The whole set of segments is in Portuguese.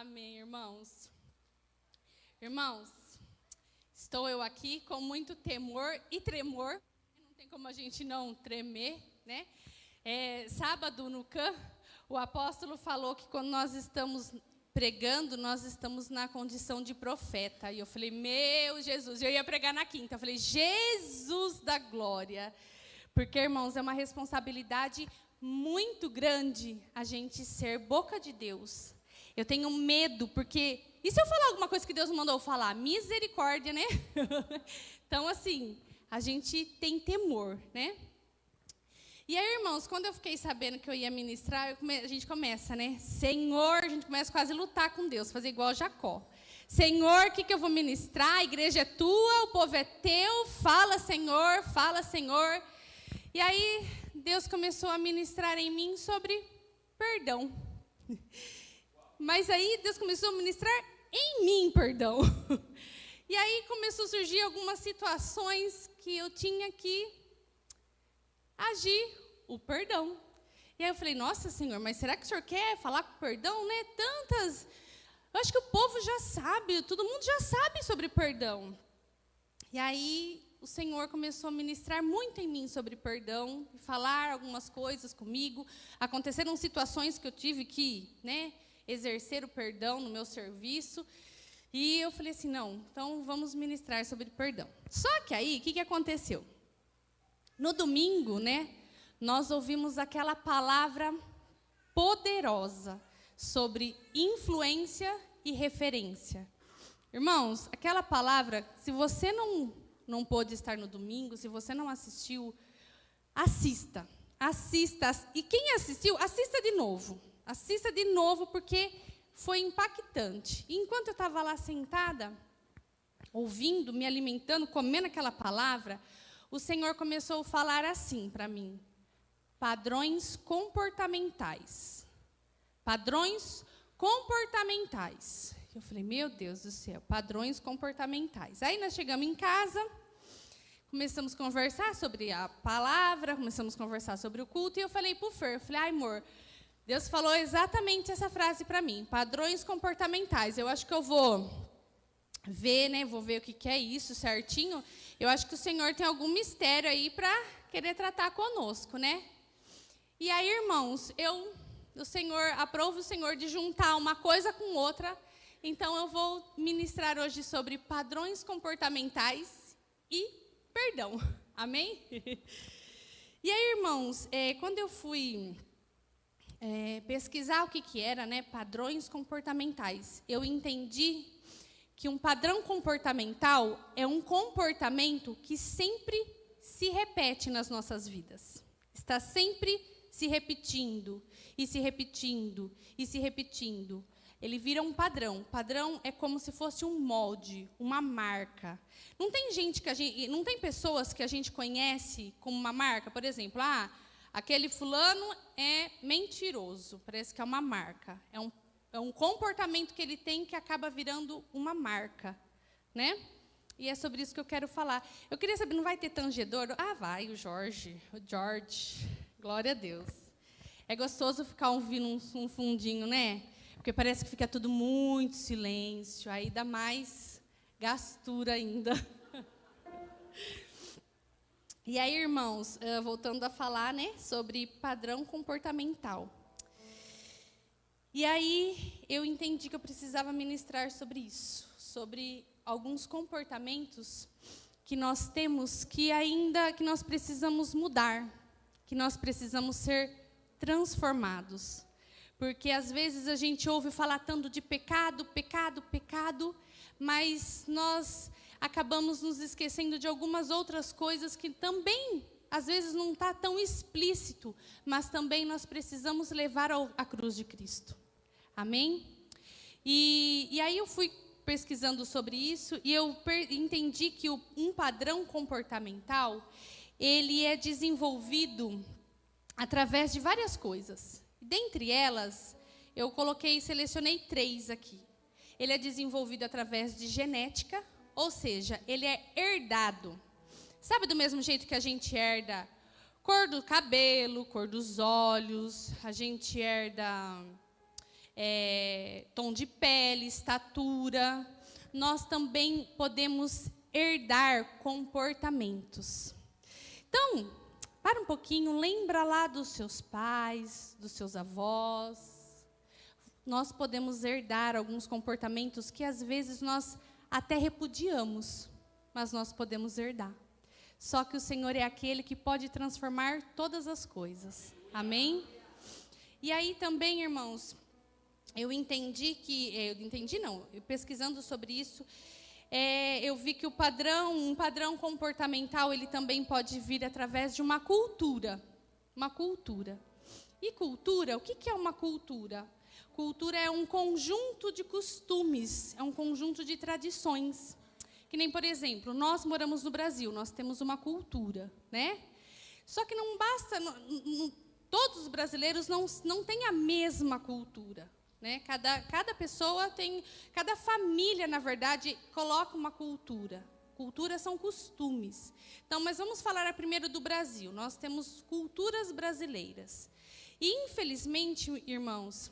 Amém, irmãos. Irmãos, estou eu aqui com muito temor e tremor. Não tem como a gente não tremer, né? Sábado no CAN, o apóstolo falou que quando nós estamos pregando, nós estamos na condição de profeta. E eu falei, meu Jesus, eu ia pregar na quinta. Eu falei, Jesus da glória. Porque, irmãos, é uma responsabilidade muito grande a gente ser boca de Deus. Eu tenho medo, porque... E se eu falar alguma coisa que Deus mandou falar? Misericórdia, né? Então, assim, a gente tem temor, né? E aí, irmãos, quando eu fiquei sabendo que eu ia ministrar, a gente começa, né? Senhor, a gente começa quase a lutar com Deus, fazer igual Jacó. Senhor, o que eu vou ministrar? A igreja é tua, o povo é teu, fala, Senhor, fala, Senhor. E aí, Deus começou a ministrar em mim sobre perdão. Mas aí, Deus começou a ministrar em mim perdão. E aí, começou a surgir algumas situações que eu tinha que agir o perdão. E aí eu falei, nossa, Senhor, mas será que o Senhor quer falar com perdão, né? Tantas... Eu acho que o povo já sabe, todo mundo já sabe sobre perdão. E aí, o Senhor começou a ministrar muito em mim sobre perdão, falar algumas coisas comigo. Aconteceram situações que eu tive que, né, exercer o perdão no meu serviço. E eu falei assim, não, então vamos ministrar sobre perdão. Só que aí, o que aconteceu? No domingo, né, nós ouvimos aquela palavra poderosa sobre influência e referência. Irmãos, aquela palavra, se você não pôde estar no domingo, se você não assistiu, assista. E quem assistiu, assista de novo. Assista de novo, porque foi impactante. E enquanto eu estava lá sentada, ouvindo, me alimentando, comendo aquela palavra, o Senhor começou a falar assim para mim: padrões comportamentais. Padrões comportamentais. Eu falei, meu Deus do céu, padrões comportamentais. Aí nós chegamos em casa, começamos a conversar sobre a palavra, começamos a conversar sobre o culto, e eu falei para o Fer, ai, amor, Deus falou exatamente essa frase para mim, padrões comportamentais. Eu acho que eu vou ver, né, vou ver o que é isso certinho. Eu acho que o Senhor tem algum mistério aí para querer tratar conosco, né? E aí, irmãos, o Senhor, aprova o Senhor de juntar uma coisa com outra. Então, eu vou ministrar hoje sobre padrões comportamentais e perdão. Amém? E aí, irmãos, quando eu fui pesquisar o que era, né, padrões comportamentais, eu entendi que um padrão comportamental é um comportamento que sempre se repete nas nossas vidas. Está sempre se repetindo, e se repetindo, e se repetindo. Ele vira um padrão. Padrão é como se fosse um molde, uma marca. Não tem pessoas que a gente conhece como uma marca, por exemplo, aquele fulano é mentiroso, parece que é uma marca. É um comportamento que ele tem que acaba virando uma marca, né? E é sobre isso que eu quero falar. Eu queria saber, não vai ter tangedor? Vai, o George. Glória a Deus. É gostoso ficar ouvindo um fundinho, né? Porque parece que fica tudo muito silêncio, aí dá mais gastura ainda. E aí, irmãos, voltando a falar, né, sobre padrão comportamental. E aí, eu entendi que eu precisava ministrar sobre isso, sobre alguns comportamentos que nós temos que nós precisamos mudar, que nós precisamos ser transformados. Porque às vezes a gente ouve falar tanto de pecado, mas nós acabamos nos esquecendo de algumas outras coisas que também, às vezes, não está tão explícito, mas também nós precisamos levar à cruz de Cristo. Amém? E aí eu fui pesquisando sobre isso e eu entendi que um padrão comportamental, ele é desenvolvido através de várias coisas. Dentre elas, eu selecionei 3 aqui. Ele é desenvolvido através de genética, ou seja, ele é herdado. Sabe, do mesmo jeito que a gente herda cor do cabelo, cor dos olhos, a gente herda tom de pele, estatura. Nós também podemos herdar comportamentos. Então, para um pouquinho, lembra lá dos seus pais, dos seus avós. Nós podemos herdar alguns comportamentos que às vezes nós até repudiamos, mas nós podemos herdar. Só que o Senhor é aquele que pode transformar todas as coisas. Amém? E aí também, irmãos, pesquisando sobre isso, eu vi que um padrão comportamental, ele também pode vir através de uma cultura. Uma cultura. E cultura, o que é uma cultura? Cultura é um conjunto de costumes, é um conjunto de tradições. Que nem, por exemplo, nós moramos no Brasil, nós temos uma cultura, né? Só que não basta, todos os brasileiros não têm a mesma cultura. Né? Cada pessoa tem, cada família, na verdade, coloca uma cultura. Culturas são costumes. Então, mas vamos falar primeiro do Brasil. Nós temos culturas brasileiras. E, infelizmente, irmãos,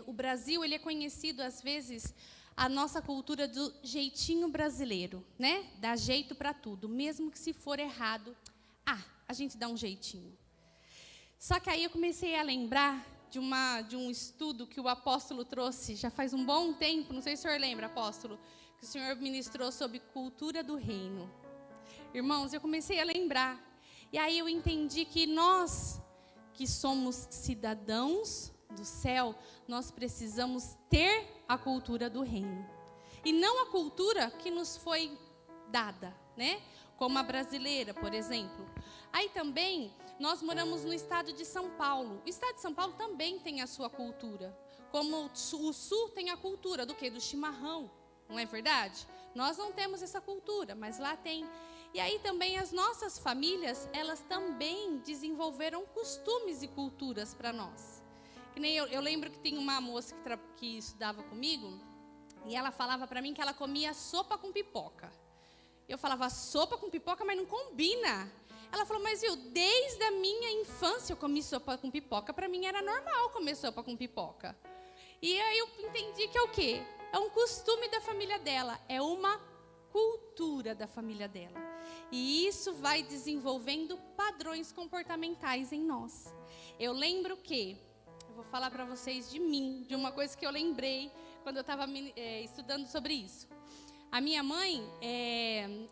o Brasil ele é conhecido, às vezes, a nossa cultura do jeitinho brasileiro. Né? Dá jeito para tudo. Mesmo que se for errado, a gente dá um jeitinho. Só que aí eu comecei a lembrar de um estudo que o apóstolo trouxe, já faz um bom tempo, não sei se o senhor lembra, apóstolo, que o senhor ministrou sobre cultura do reino. Irmãos, eu comecei a lembrar, e aí eu entendi que nós, que somos cidadãos do céu, nós precisamos ter a cultura do reino. E não a cultura que nos foi dada, né? Como a brasileira, por exemplo. Aí também, nós moramos no estado de São Paulo. O estado de São Paulo também tem a sua cultura. Como o sul tem a cultura do quê? Do chimarrão, não é verdade? Nós não temos essa cultura, mas lá tem. E aí também as nossas famílias, elas também desenvolveram costumes e culturas para nós. Que nem eu lembro que tem uma moça que estudava comigo, e ela falava para mim que ela comia sopa com pipoca. Eu falava, sopa com pipoca, mas não combina. Ela falou, mas viu, desde a minha infância eu comi sopa com pipoca. Para mim era normal comer sopa com pipoca. E aí eu entendi que é o quê? É um costume da família dela. É uma cultura da família dela. E isso vai desenvolvendo padrões comportamentais em nós. Eu lembro que, eu vou falar para vocês de mim, de uma coisa que eu lembrei quando eu estava estudando sobre isso. A minha mãe,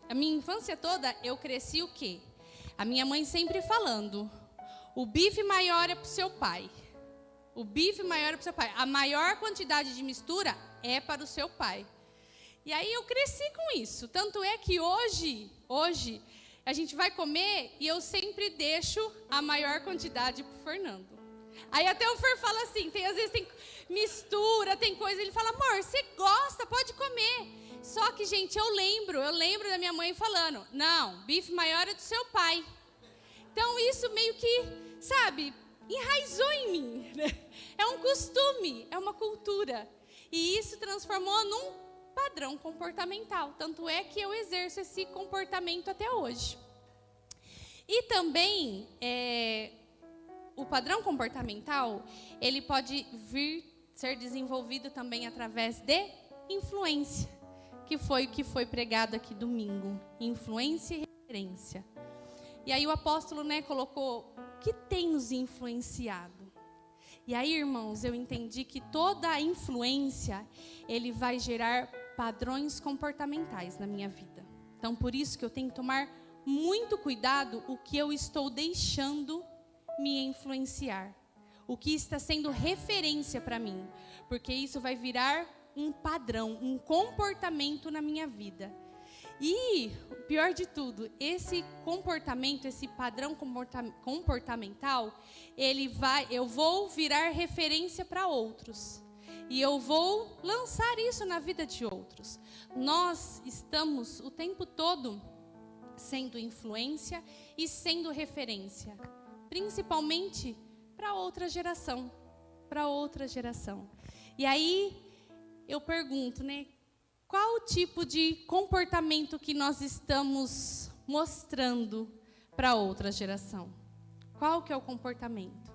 a minha infância toda, eu cresci o quê? A minha mãe sempre falando, o bife maior é para o seu pai. O bife maior é para o seu pai. A maior quantidade de mistura é para o seu pai. E aí eu cresci com isso. Tanto é que hoje a gente vai comer e eu sempre deixo a maior quantidade para o Fernando. Aí até o Fer fala assim, às vezes tem mistura, tem coisa, ele fala, amor, você gosta, pode comer. Só que, gente, eu lembro da minha mãe falando, não, bife maior é do seu pai. Então, isso meio que, sabe, enraizou em mim. Né? É um costume, é uma cultura. E isso transformou num padrão comportamental. Tanto é que eu exerço esse comportamento até hoje. E também, o padrão comportamental, ele pode ser desenvolvido também através de influência. Que foi o que foi pregado aqui domingo, influência e referência. E aí o apóstolo, colocou, o que tem nos influenciado? E aí, irmãos, eu entendi que toda a influência, ele vai gerar padrões comportamentais na minha vida. Então, por isso que eu tenho que tomar muito cuidado o que eu estou deixando me influenciar. O que está sendo referência para mim, porque isso vai virar um padrão, um comportamento na minha vida. E, o pior de tudo, esse comportamento, esse padrão comportamental, eu vou virar referência para outros. E eu vou lançar isso na vida de outros. Nós estamos o tempo todo sendo influência e sendo referência. Principalmente para outra geração. Para outra geração. E aí, eu pergunto, qual o tipo de comportamento que nós estamos mostrando para outra geração? Qual que é o comportamento?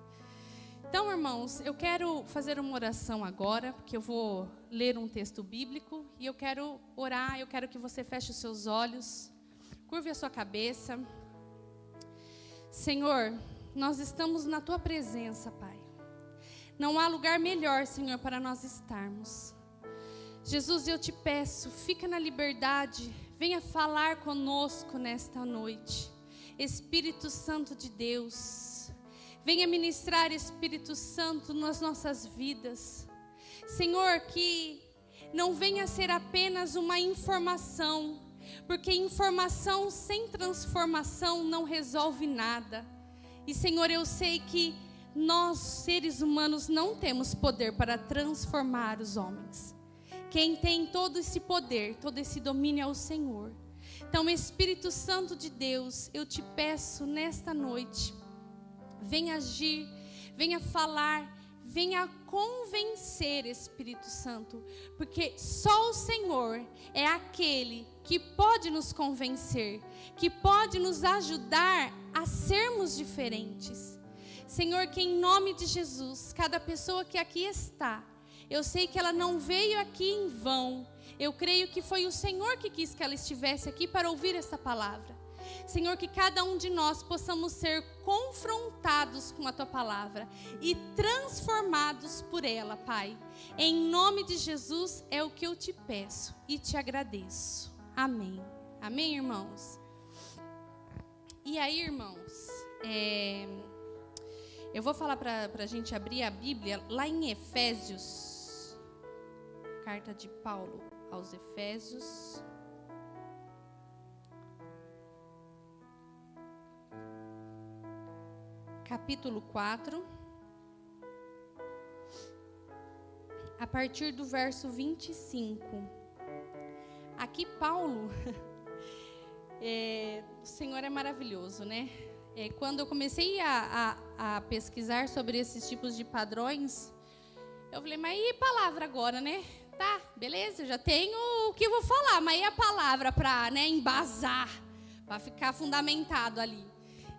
Então, irmãos, eu quero fazer uma oração agora, porque eu vou ler um texto bíblico e eu quero orar, eu quero que você feche os seus olhos, curve a sua cabeça. Senhor, nós estamos na Tua presença, Pai. Não há lugar melhor, Senhor, para nós estarmos. Jesus, eu te peço, fica na liberdade, venha falar conosco nesta noite. Espírito Santo de Deus, venha ministrar, Espírito Santo, nas nossas vidas. Senhor, que não venha ser apenas uma informação, porque informação sem transformação não resolve nada. E, Senhor, eu sei que nós, seres humanos, não temos poder para transformar os homens. Quem tem todo esse poder, todo esse domínio é o Senhor. Então, Espírito Santo de Deus, eu te peço nesta noite, venha agir, venha falar, venha convencer, Espírito Santo, porque só o Senhor é aquele que pode nos convencer, que pode nos ajudar a sermos diferentes. Senhor, que em nome de Jesus, cada pessoa que aqui está, eu sei que ela não veio aqui em vão. Eu creio que foi o Senhor que quis que ela estivesse aqui para ouvir essa palavra. Senhor, que cada um de nós possamos ser confrontados com a Tua palavra e transformados por ela, Pai. Em nome de Jesus é o que eu te peço e te agradeço. Amém. Amém, irmãos? E aí, irmãos, eu vou falar para a gente abrir a Bíblia lá em Efésios, carta de Paulo aos Efésios, capítulo 4, a partir do verso 25. Aqui Paulo, o Senhor é maravilhoso, né? Quando eu comecei a pesquisar sobre esses tipos de padrões, eu falei, mas e palavra agora, né? Tá, beleza, já tenho o que eu vou falar, mas e a palavra para, embasar, para ficar fundamentado ali?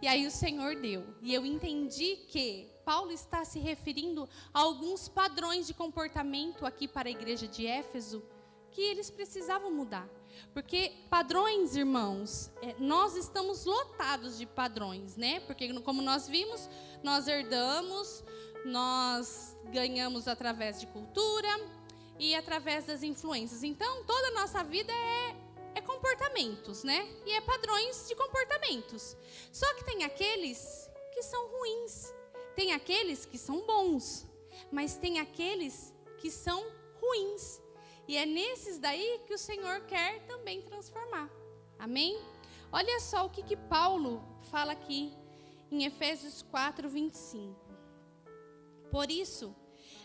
E aí o Senhor deu, e eu entendi que Paulo está se referindo a alguns padrões de comportamento aqui para a igreja de Éfeso, que eles precisavam mudar. Porque padrões, irmãos, nós estamos lotados de padrões, né? Porque como nós vimos, nós herdamos, nós ganhamos através de cultura e através das influências. Então, toda a nossa vida é comportamentos, né? E é padrões de comportamentos. Só que tem aqueles que são ruins, tem aqueles que são bons, mas tem aqueles que são ruins. E é nesses daí que o Senhor quer também transformar. Amém? Olha só o que Paulo fala aqui em Efésios 4, 25. Por isso,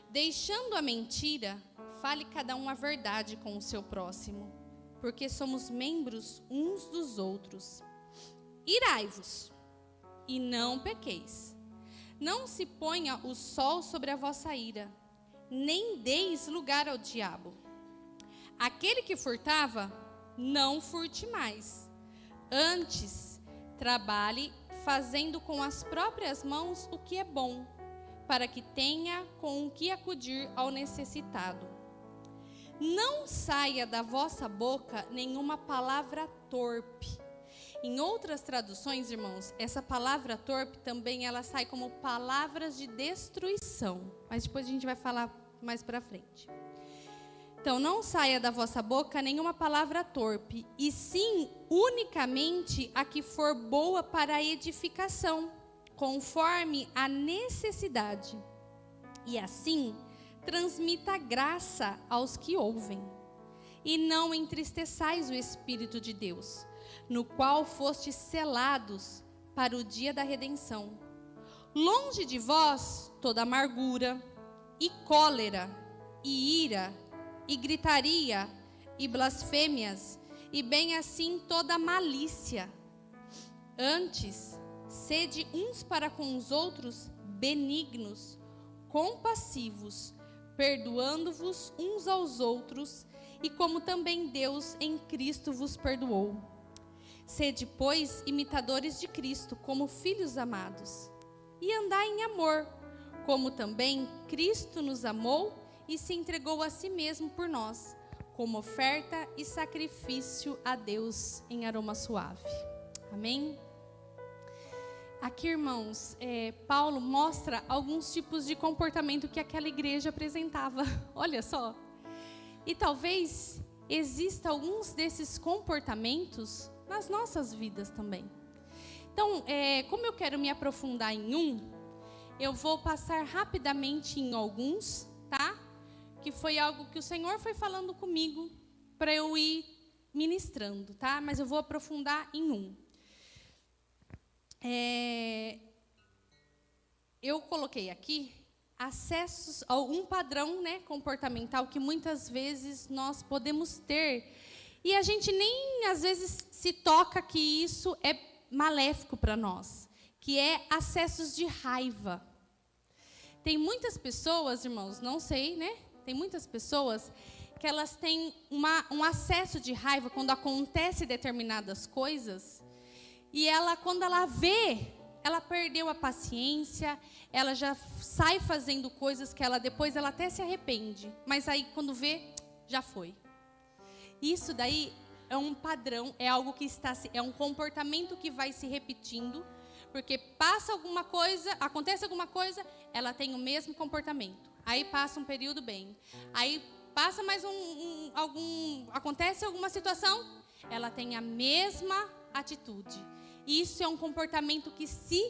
deixando a mentira, fale cada um a verdade com o seu próximo, porque somos membros uns dos outros. Irai-vos, e não pequeis. Não se ponha o sol sobre a vossa ira, nem deis lugar ao diabo. Aquele que furtava, não furte mais. Antes, trabalhe fazendo com as próprias mãos o que é bom, para que tenha com o que acudir ao necessitado. Não saia da vossa boca nenhuma palavra torpe. Em outras traduções, irmãos, essa palavra torpe também ela sai como palavras de destruição. Mas depois a gente vai falar mais para frente. Então, não saia da vossa boca nenhuma palavra torpe, e sim unicamente a que for boa para a edificação, conforme a necessidade. E assim, transmita graça aos que ouvem. E não entristeçais o Espírito de Deus, no qual fostes selados para o dia da redenção. Longe de vós toda amargura, e cólera, e ira, e gritaria, e blasfêmias, e bem assim toda malícia. Antes, sede uns para com os outros benignos, compassivos, perdoando-vos uns aos outros, e como também Deus em Cristo vos perdoou. Sede, pois, imitadores de Cristo, como filhos amados, e andai em amor, como também Cristo nos amou e se entregou a si mesmo por nós, como oferta e sacrifício a Deus em aroma suave. Amém? Aqui, irmãos, Paulo mostra alguns tipos de comportamento que aquela igreja apresentava. Olha só. E talvez exista alguns desses comportamentos nas nossas vidas também. Então, como eu quero me aprofundar em eu vou passar rapidamente em alguns, tá? Que foi algo que o Senhor foi falando comigo para eu ir ministrando, tá? Mas eu vou aprofundar em Eu coloquei aqui acessos a um padrão, né, comportamental que muitas vezes nós podemos ter. E a gente nem, às vezes, se toca que isso é maléfico para nós, que é acessos de raiva. Tem muitas pessoas, irmãos, não sei, né? Tem muitas pessoas que elas têm um acesso de raiva quando acontece determinadas coisas, e quando ela vê, ela perdeu a paciência, ela já sai fazendo coisas que depois ela até se arrepende, mas aí quando vê, já foi. Isso daí é um padrão, é algo que é um comportamento que vai se repetindo, porque passa alguma coisa, acontece alguma coisa, ela tem o mesmo comportamento. Aí passa um período bem. Aí passa mais acontece alguma situação, ela tem a mesma atitude. Isso é um comportamento que se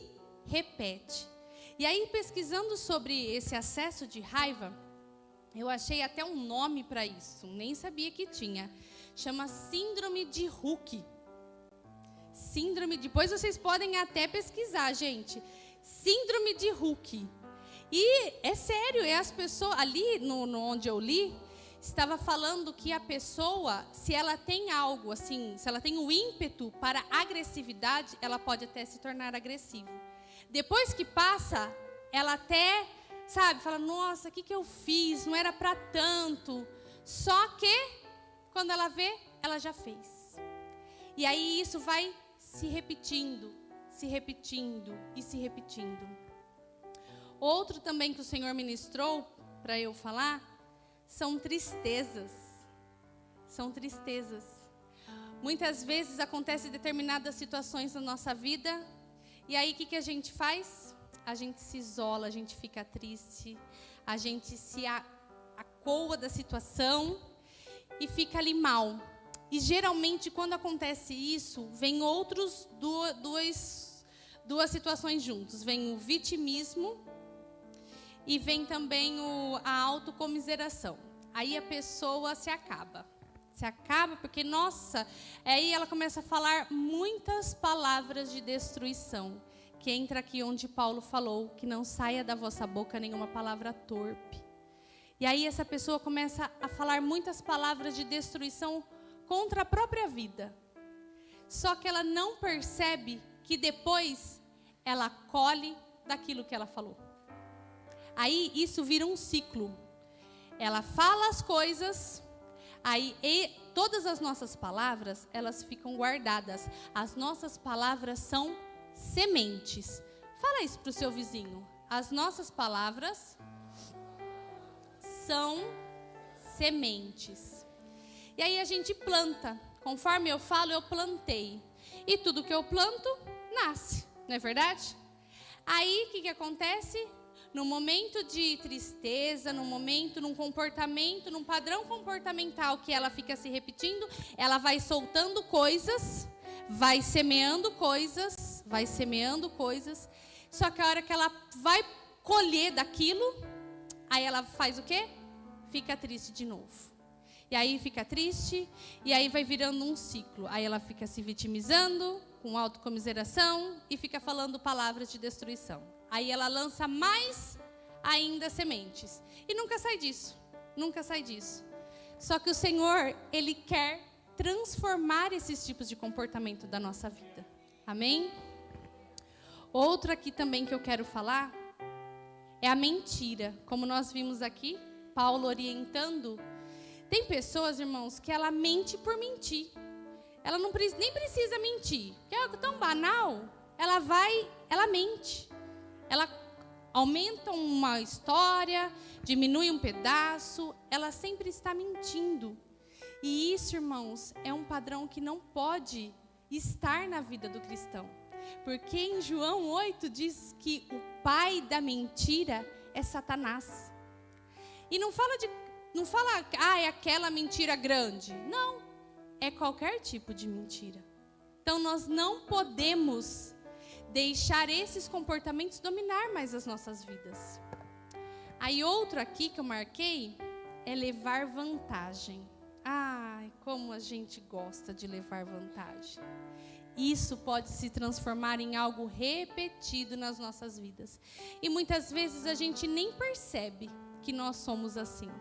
repete. E aí, pesquisando sobre esse acesso de raiva, eu achei até um nome para isso, nem sabia que tinha. Chama síndrome de Hulk. Depois vocês podem até pesquisar, gente. Síndrome de Hulk. E é sério, as pessoas ali onde eu li, estava falando que a pessoa, se ela tem algo assim, se ela tem o ímpeto para agressividade, ela pode até se tornar agressiva. Depois que passa, ela até, fala, nossa, o que eu fiz? Não era para tanto. Só que, quando ela vê, ela já fez. E aí isso vai se repetindo e se repetindo. Outro também que o Senhor ministrou para eu falar, são tristezas. Muitas vezes acontecem determinadas situações na nossa vida, e aí o que a gente faz? A gente se isola, a gente fica triste, a gente se acoa da situação e fica ali mal. E geralmente quando acontece isso, vem duas situações juntos. Vem o vitimismo e vem também a autocomiseração. Aí a pessoa se acaba porque, nossa, aí ela começa a falar muitas palavras de destruição, que entra aqui onde Paulo falou, que não saia da vossa boca nenhuma palavra torpe. E aí essa pessoa começa a falar muitas palavras de destruição contra a própria vida. Só que ela não percebe que depois ela colhe daquilo que ela falou. Aí isso vira um ciclo. Ela fala as coisas, aí todas as nossas palavras, elas ficam guardadas. As nossas palavras são sementes. Fala isso para o seu vizinho. As nossas palavras são sementes. E aí a gente planta. Conforme eu falo, eu plantei. E tudo que eu planto, nasce. Não é verdade? Aí, o que acontece? No momento de tristeza, num comportamento, num padrão comportamental que ela fica se repetindo, ela vai soltando coisas, vai semeando coisas. Só que a hora que ela vai colher daquilo, aí ela faz o quê? Fica triste de novo. E aí fica triste, e aí vai virando um ciclo. Aí ela fica se vitimizando, com autocomiseração, e fica falando palavras de destruição. Aí ela lança mais ainda sementes. E nunca sai disso. Só que o Senhor, Ele quer transformar esses tipos de comportamento da nossa vida. Amém? Outro aqui também que eu quero falar é a mentira. Como nós vimos aqui, Paulo orientando. Tem pessoas, irmãos, que ela mente por mentir. Ela nem precisa mentir. Que é algo tão banal. Ela mente. Ela aumentam uma história, diminuem um pedaço, ela sempre está mentindo. E isso, irmãos, é um padrão que não pode estar na vida do cristão. Porque em João 8 diz que o pai da mentira é Satanás. E não fala, é aquela mentira grande. Não, é qualquer tipo de mentira. Então nós não podemos deixar esses comportamentos dominar mais as nossas vidas. Aí outro aqui que eu marquei é levar vantagem. Ai, como a gente gosta de levar vantagem. Isso pode se transformar em algo repetido nas nossas vidas. E muitas vezes a gente nem percebe que nós somos assim.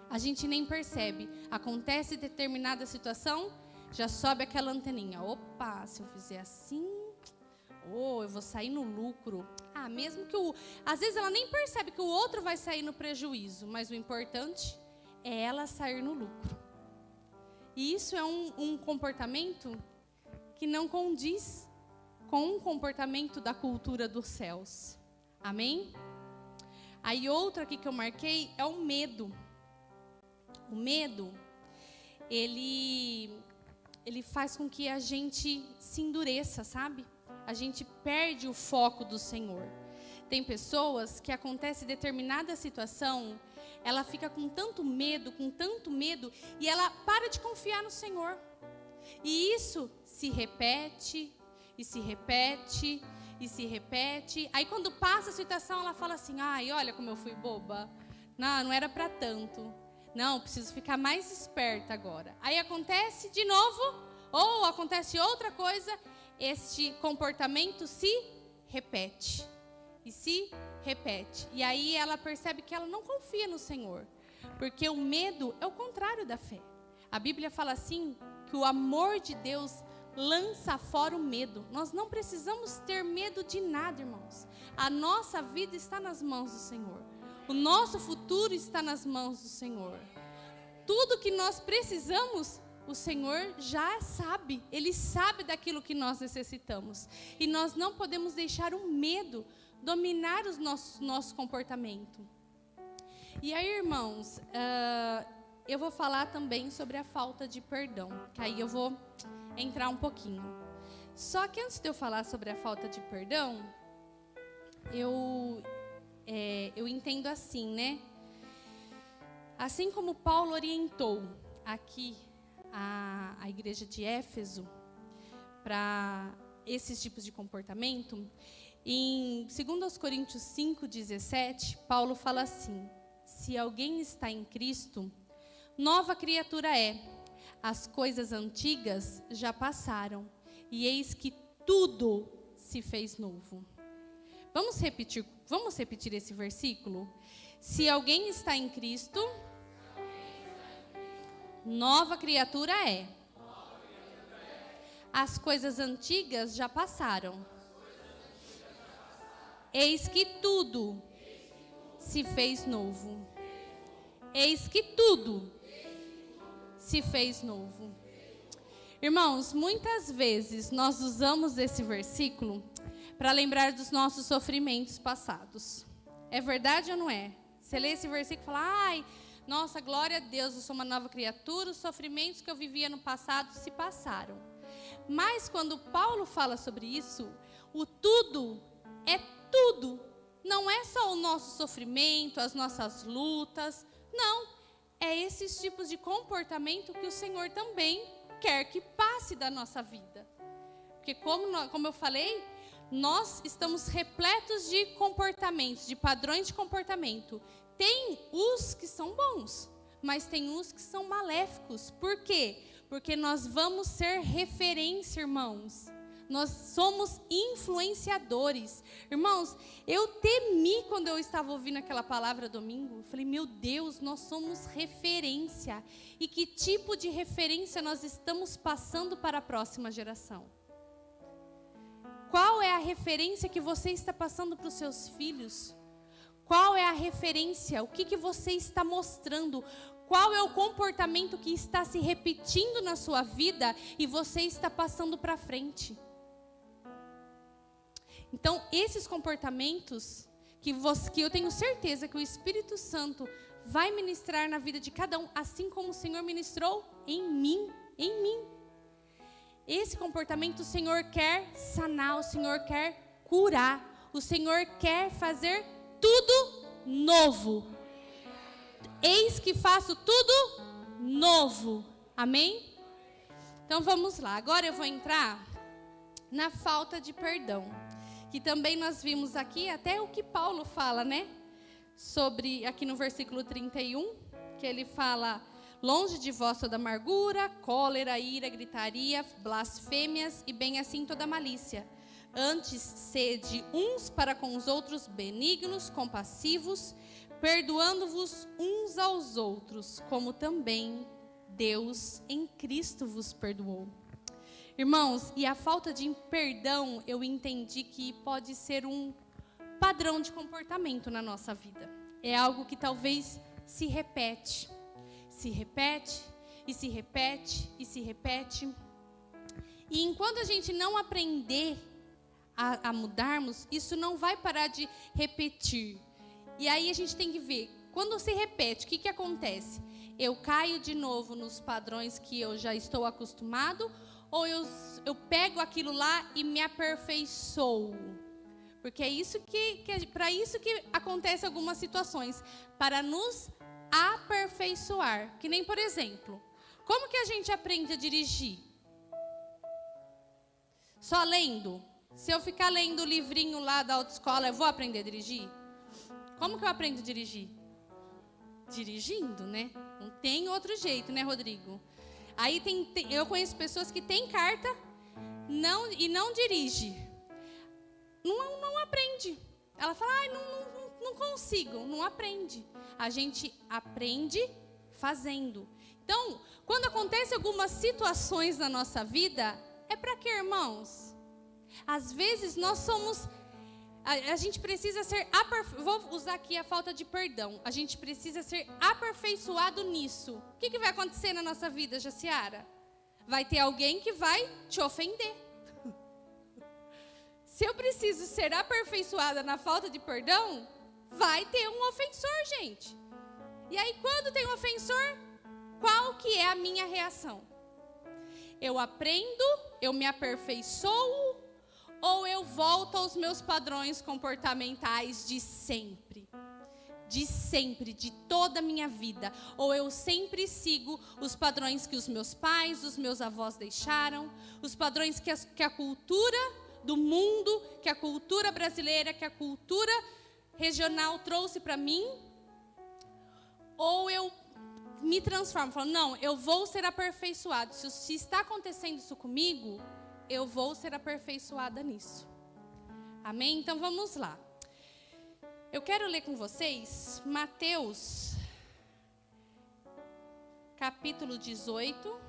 A gente nem percebe. Acontece determinada situação, já sobe aquela anteninha. Opa, se eu fizer assim, eu vou sair no lucro. Mesmo que às vezes ela nem percebe que o outro vai sair no prejuízo, mas o importante é ela sair no lucro. E isso é um comportamento que não condiz com um comportamento da cultura dos céus. Amém? Aí outra aqui que eu marquei é o medo. O medo, ele faz com que a gente se endureça, sabe? A gente perde o foco do Senhor. Tem pessoas que acontece determinada situação, ela fica com tanto medo, e ela para de confiar no Senhor. E isso se repete, e se repete, e se repete. Aí quando passa a situação, ela fala assim, olha como eu fui boba. Não era para tanto. Não, preciso ficar mais esperta agora. Aí acontece de novo, ou acontece outra coisa, este comportamento se repete. E se repete. E aí ela percebe que ela não confia no Senhor. Porque o medo é o contrário da fé. A Bíblia fala assim, que o amor de Deus lança fora o medo. Nós não precisamos ter medo de nada, irmãos. A nossa vida está nas mãos do Senhor. O nosso futuro está nas mãos do Senhor. Tudo que nós precisamos, o Senhor já sabe. Ele sabe daquilo que nós necessitamos. E nós não podemos deixar o medo dominar o nosso comportamento. E aí, irmãos, eu vou falar também sobre a falta de perdão. Que aí eu vou entrar um pouquinho. Só que antes de eu falar sobre a falta de perdão, eu entendo assim, né? Assim como Paulo orientou aqui a igreja de Éfeso para esses tipos de comportamento, em 2 Coríntios 5:17, Paulo fala assim: se alguém está em Cristo, nova criatura é. As coisas antigas já passaram, e eis que tudo se fez novo. Vamos repetir esse versículo? Se alguém está em Cristo, nova criatura é. As coisas antigas já passaram. Eis que tudo se fez novo. Eis que tudo se fez novo. Irmãos, muitas vezes nós usamos esse versículo para lembrar dos nossos sofrimentos passados. É verdade ou não é? Você lê esse versículo e fala, nossa, glória a Deus, eu sou uma nova criatura, os sofrimentos que eu vivia no passado se passaram. Mas quando Paulo fala sobre isso, o tudo é tudo. Não é só o nosso sofrimento, as nossas lutas. Não, é esses tipos de comportamento que o Senhor também quer que passe da nossa vida. Porque como eu falei, nós estamos repletos de comportamentos, de padrões de comportamento. Tem os que são bons, mas tem os que são maléficos. Por quê? Porque nós vamos ser referência, irmãos. Nós somos influenciadores. Irmãos, eu temi quando eu estava ouvindo aquela palavra domingo. Eu falei, meu Deus, nós somos referência. E que tipo de referência nós estamos passando para a próxima geração? Qual é a referência que você está passando para os seus filhos? Qual é a referência? O que você está mostrando? Qual é o comportamento que está se repetindo na sua vida e você está passando para frente? Então, esses comportamentos que eu tenho certeza que o Espírito Santo vai ministrar na vida de cada um, assim como o Senhor ministrou em mim. Esse comportamento o Senhor quer sanar, o Senhor quer curar, o Senhor quer fazer tudo novo. Eis que faço tudo novo. Amém? Então vamos lá. Agora eu vou entrar na falta de perdão, que também nós vimos aqui, até o que Paulo fala, né? Sobre, aqui no versículo 31, que ele fala: longe de vós toda amargura, cólera, ira, gritaria, blasfêmias e bem assim toda malícia. Antes, sede uns para com os outros benignos, compassivos, perdoando-vos uns aos outros, como também Deus em Cristo vos perdoou. Irmãos, e a falta de perdão, eu entendi que pode ser um padrão de comportamento na nossa vida. É algo que talvez se repete. Se repete, e se repete, e se repete. E enquanto a gente não aprender a mudarmos, isso não vai parar de repetir. E aí a gente tem que ver, quando se repete, o que acontece? Eu caio de novo nos padrões que eu já estou acostumado, ou eu pego aquilo lá e me aperfeiçoo? Porque é isso para isso que acontece algumas situações, para nos aperfeiçoar. Que nem, por exemplo, como que a gente aprende a dirigir? Só lendo? Se eu ficar lendo o livrinho lá da autoescola, eu vou aprender a dirigir? Como que eu aprendo a dirigir? Dirigindo, né? Não tem outro jeito, né, Rodrigo? Aí eu conheço pessoas que têm carta e não dirige. Não aprende. Ela fala, não consigo. Não aprende. A gente aprende fazendo. Então, quando acontecem algumas situações na nossa vida, é para quê, irmãos? Às vezes nós somos... A gente precisa ser... Vou usar aqui a falta de perdão. A gente precisa ser aperfeiçoado nisso. O que vai acontecer na nossa vida, Jaciara? Vai ter alguém que vai te ofender. Se eu preciso ser aperfeiçoada na falta de perdão, vai ter um ofensor, gente. E aí, quando tem um ofensor, qual que é a minha reação? Eu aprendo, eu me aperfeiçoo, ou eu volto aos meus padrões comportamentais de sempre? De toda a minha vida. Ou eu sempre sigo os padrões que os meus pais, os meus avós deixaram, os padrões que a cultura do mundo, que a cultura brasileira, que a cultura regional trouxe para mim? Ou eu me transformo, falo, não, eu vou ser aperfeiçoado. Se está acontecendo isso comigo, eu vou ser aperfeiçoada nisso. Amém? Então vamos lá. Eu quero ler com vocês Mateus, capítulo 18.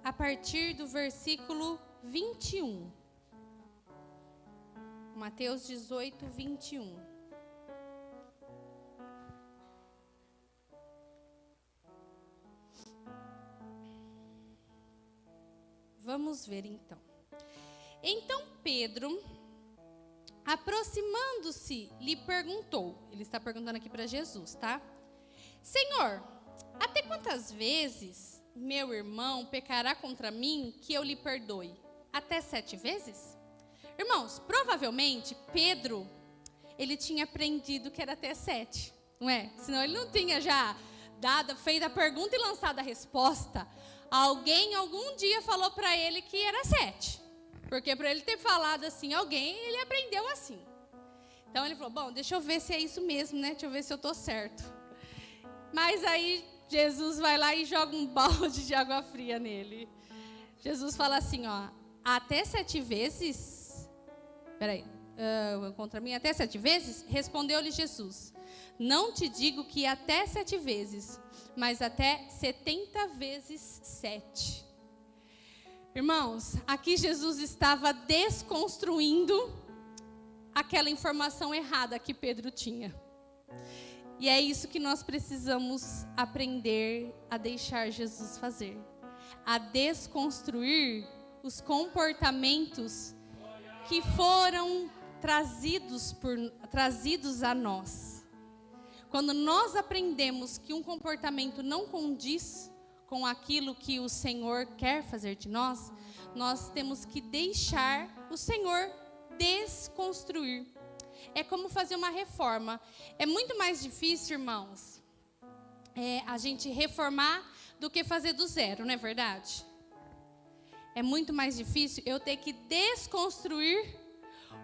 A partir do versículo 21. Mateus 18, 21. Vamos ver então. Então Pedro, aproximando-se, lhe perguntou. Ele está perguntando aqui para Jesus, tá? Senhor, até quantas vezes meu irmão pecará contra mim que eu lhe perdoe? Até 7 vezes? Irmãos, provavelmente Pedro, ele tinha aprendido que era até 7, não é? Senão ele não tinha já feito a pergunta e lançado a resposta. Alguém algum dia falou para ele que era 7. Porque para ele ter falado assim, ele aprendeu assim. Então ele falou, bom, deixa eu ver se é isso mesmo, né? Deixa eu ver se eu estou certo. Mas aí Jesus vai lá e joga um balde de água fria nele. Jesus fala assim, ó, até 7 vezes... contra mim até 7 vezes? Respondeu-lhe Jesus, não te digo que até 7 vezes, mas até 70 vezes 7. Irmãos, aqui Jesus estava desconstruindo aquela informação errada que Pedro tinha. E é isso que nós precisamos aprender a deixar Jesus fazer. A desconstruir os comportamentos que foram trazidos a nós. Quando nós aprendemos que um comportamento não condiz com aquilo que o Senhor quer fazer de nós, nós temos que deixar o Senhor desconstruir. É como fazer uma reforma. É muito mais difícil, irmãos, a gente reformar do que fazer do zero, não é verdade? É muito mais difícil eu ter que desconstruir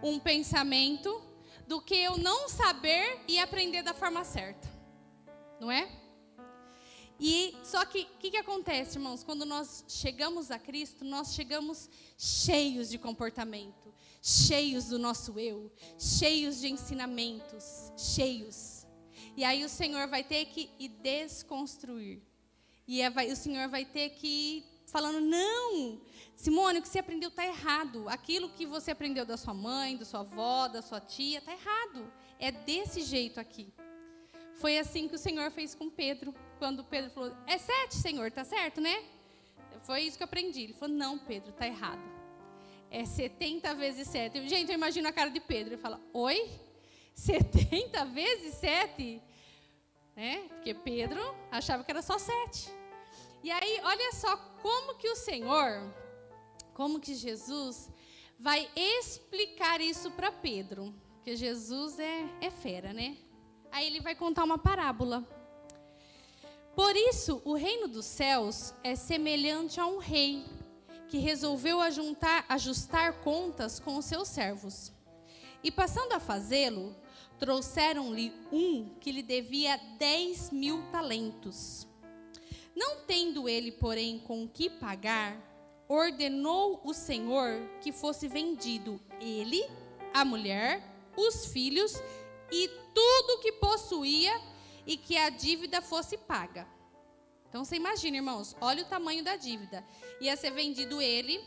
um pensamento do que eu não saber e aprender da forma certa, não é? E só que o que acontece, irmãos? Quando nós chegamos a Cristo, nós chegamos cheios de comportamento, cheios do nosso eu, cheios de ensinamentos, cheios. E aí o Senhor vai ter que ir desconstruir. E o Senhor vai ter que ir falando, não, Simone, o que você aprendeu está errado. Aquilo que você aprendeu da sua mãe, da sua avó, da sua tia, está errado. É desse jeito aqui. Foi assim que o Senhor fez com Pedro. Quando Pedro falou, é 7, Senhor, está certo, né? Foi isso que eu aprendi. Ele falou, não, Pedro, está errado. É 70 vezes 7. Gente, eu imagino a cara de Pedro. Ele fala, oi? 70 vezes 7? Porque Pedro achava que era só 7. E aí, olha só como que o Senhor, como que Jesus vai explicar isso para Pedro. Porque Jesus é fera, né? Aí ele vai contar uma parábola. Por isso, o reino dos céus é semelhante a um rei que resolveu ajustar contas com os seus servos. E passando a fazê-lo, trouxeram-lhe um que lhe devia 10.000 talentos. Não tendo ele, porém, com que pagar, ordenou o Senhor que fosse vendido ele, a mulher, os filhos e tudo que possuía e que a dívida fosse paga. Então você imagina, irmãos, olha o tamanho da dívida. Ia ser vendido ele,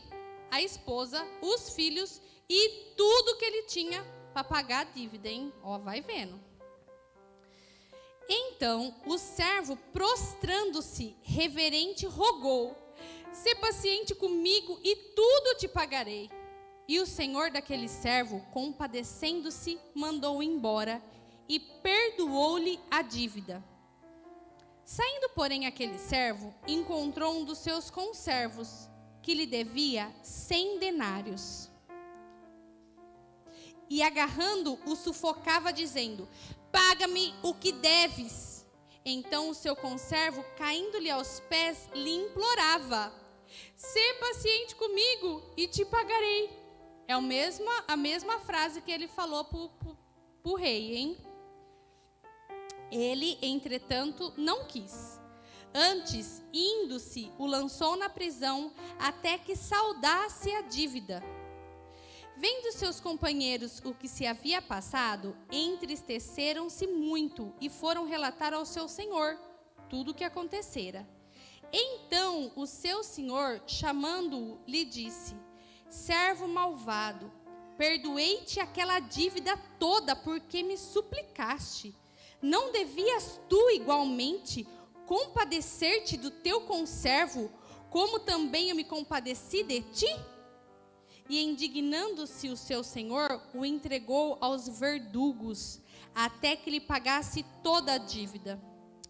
a esposa, os filhos e tudo que ele tinha para pagar a dívida, hein? Ó, vai vendo. Então o servo, prostrando-se, reverente, rogou: "Sê paciente comigo e tudo te pagarei." E o senhor daquele servo, compadecendo-se, mandou embora e perdoou-lhe a dívida. Saindo, porém, aquele servo, encontrou um dos seus conservos, que lhe devia 100 denários. E agarrando, o sufocava, dizendo: "Paga-me o que deves." Então o seu conservo, caindo-lhe aos pés, lhe implorava: "Sê paciente comigo e te pagarei." É a mesma frase que ele falou para o rei, hein? Ele, entretanto, não quis. Antes, indo-se, o lançou na prisão até que saldasse a dívida. Vendo seus companheiros o que se havia passado, entristeceram-se muito e foram relatar ao seu senhor tudo o que acontecera. Então o seu senhor, chamando-o, lhe disse: "Servo malvado, perdoei-te aquela dívida toda porque me suplicaste. Não devias tu igualmente compadecer-te do teu conservo, como também eu me compadeci de ti?" E indignando-se o seu senhor, o entregou aos verdugos, até que lhe pagasse toda a dívida.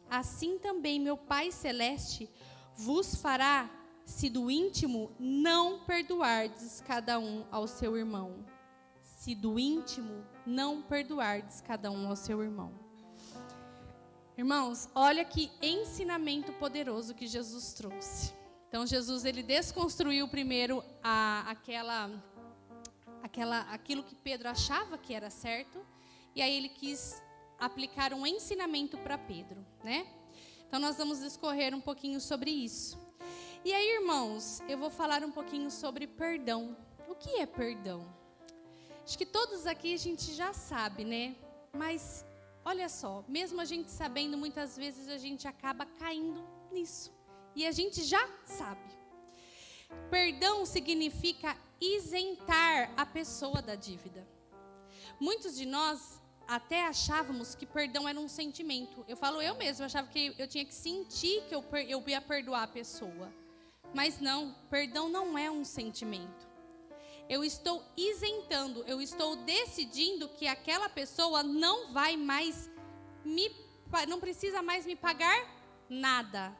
Assim também meu Pai Celeste vos fará, se do íntimo não perdoardes cada um ao seu irmão. Se do íntimo não perdoardes cada um ao seu irmão. Irmãos, olha que ensinamento poderoso que Jesus trouxe. Então Jesus, ele desconstruiu primeiro aquilo que Pedro achava que era certo, e aí ele quis aplicar um ensinamento para Pedro, né? Então nós vamos discorrer um pouquinho sobre isso. E aí, irmãos, eu vou falar um pouquinho sobre perdão. O que é perdão? Acho que todos aqui a gente já sabe, né? Mas olha só, mesmo a gente sabendo, muitas vezes a gente acaba caindo nisso. E a gente já sabe. Perdão significa isentar a pessoa da dívida. Muitos de nós até achávamos que perdão era um sentimento. Eu falo eu mesma, eu achava que eu tinha que sentir que eu ia perdoar a pessoa. Mas não, perdão não é um sentimento. Eu estou isentando, eu estou decidindo que aquela pessoa não vai mais não precisa mais me pagar nada.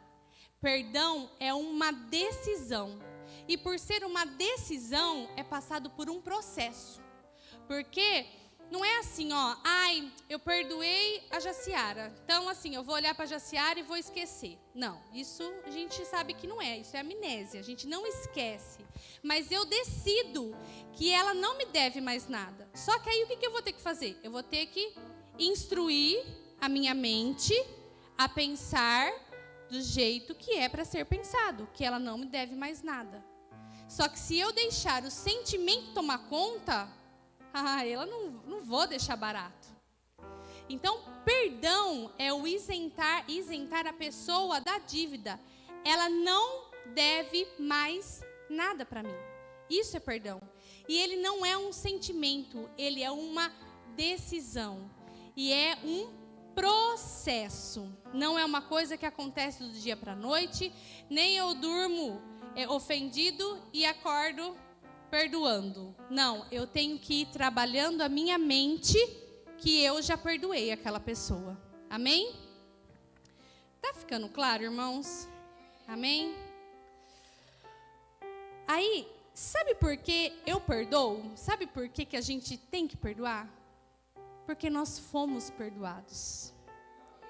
Perdão é uma decisão. E por ser uma decisão, é passado por um processo. Porque não é assim, ó, ai, eu perdoei a Jaciara. Então, assim, eu vou olhar para a Jaciara e vou esquecer. Não, isso a gente sabe que não é, isso é amnésia, a gente não esquece. Mas eu decido que ela não me deve mais nada. Só que aí o que eu vou ter que fazer? Eu vou ter que instruir a minha mente a pensar do jeito que é para ser pensado, que ela não me deve mais nada. Só que se eu deixar o sentimento tomar conta, ela não vou deixar barato. Então, perdão é o isentar a pessoa da dívida. Ela não deve mais nada para mim. Isso é perdão. E ele não é um sentimento, ele é uma decisão. E é um processo. Não é uma coisa que acontece do dia para a noite, nem eu durmo ofendido e acordo perdoando. Não, eu tenho que ir trabalhando a minha mente que eu já perdoei aquela pessoa. Amém? Tá ficando claro, irmãos? Amém? Aí, sabe por que eu perdoo? Sabe por que a gente tem que perdoar? Porque nós fomos perdoados.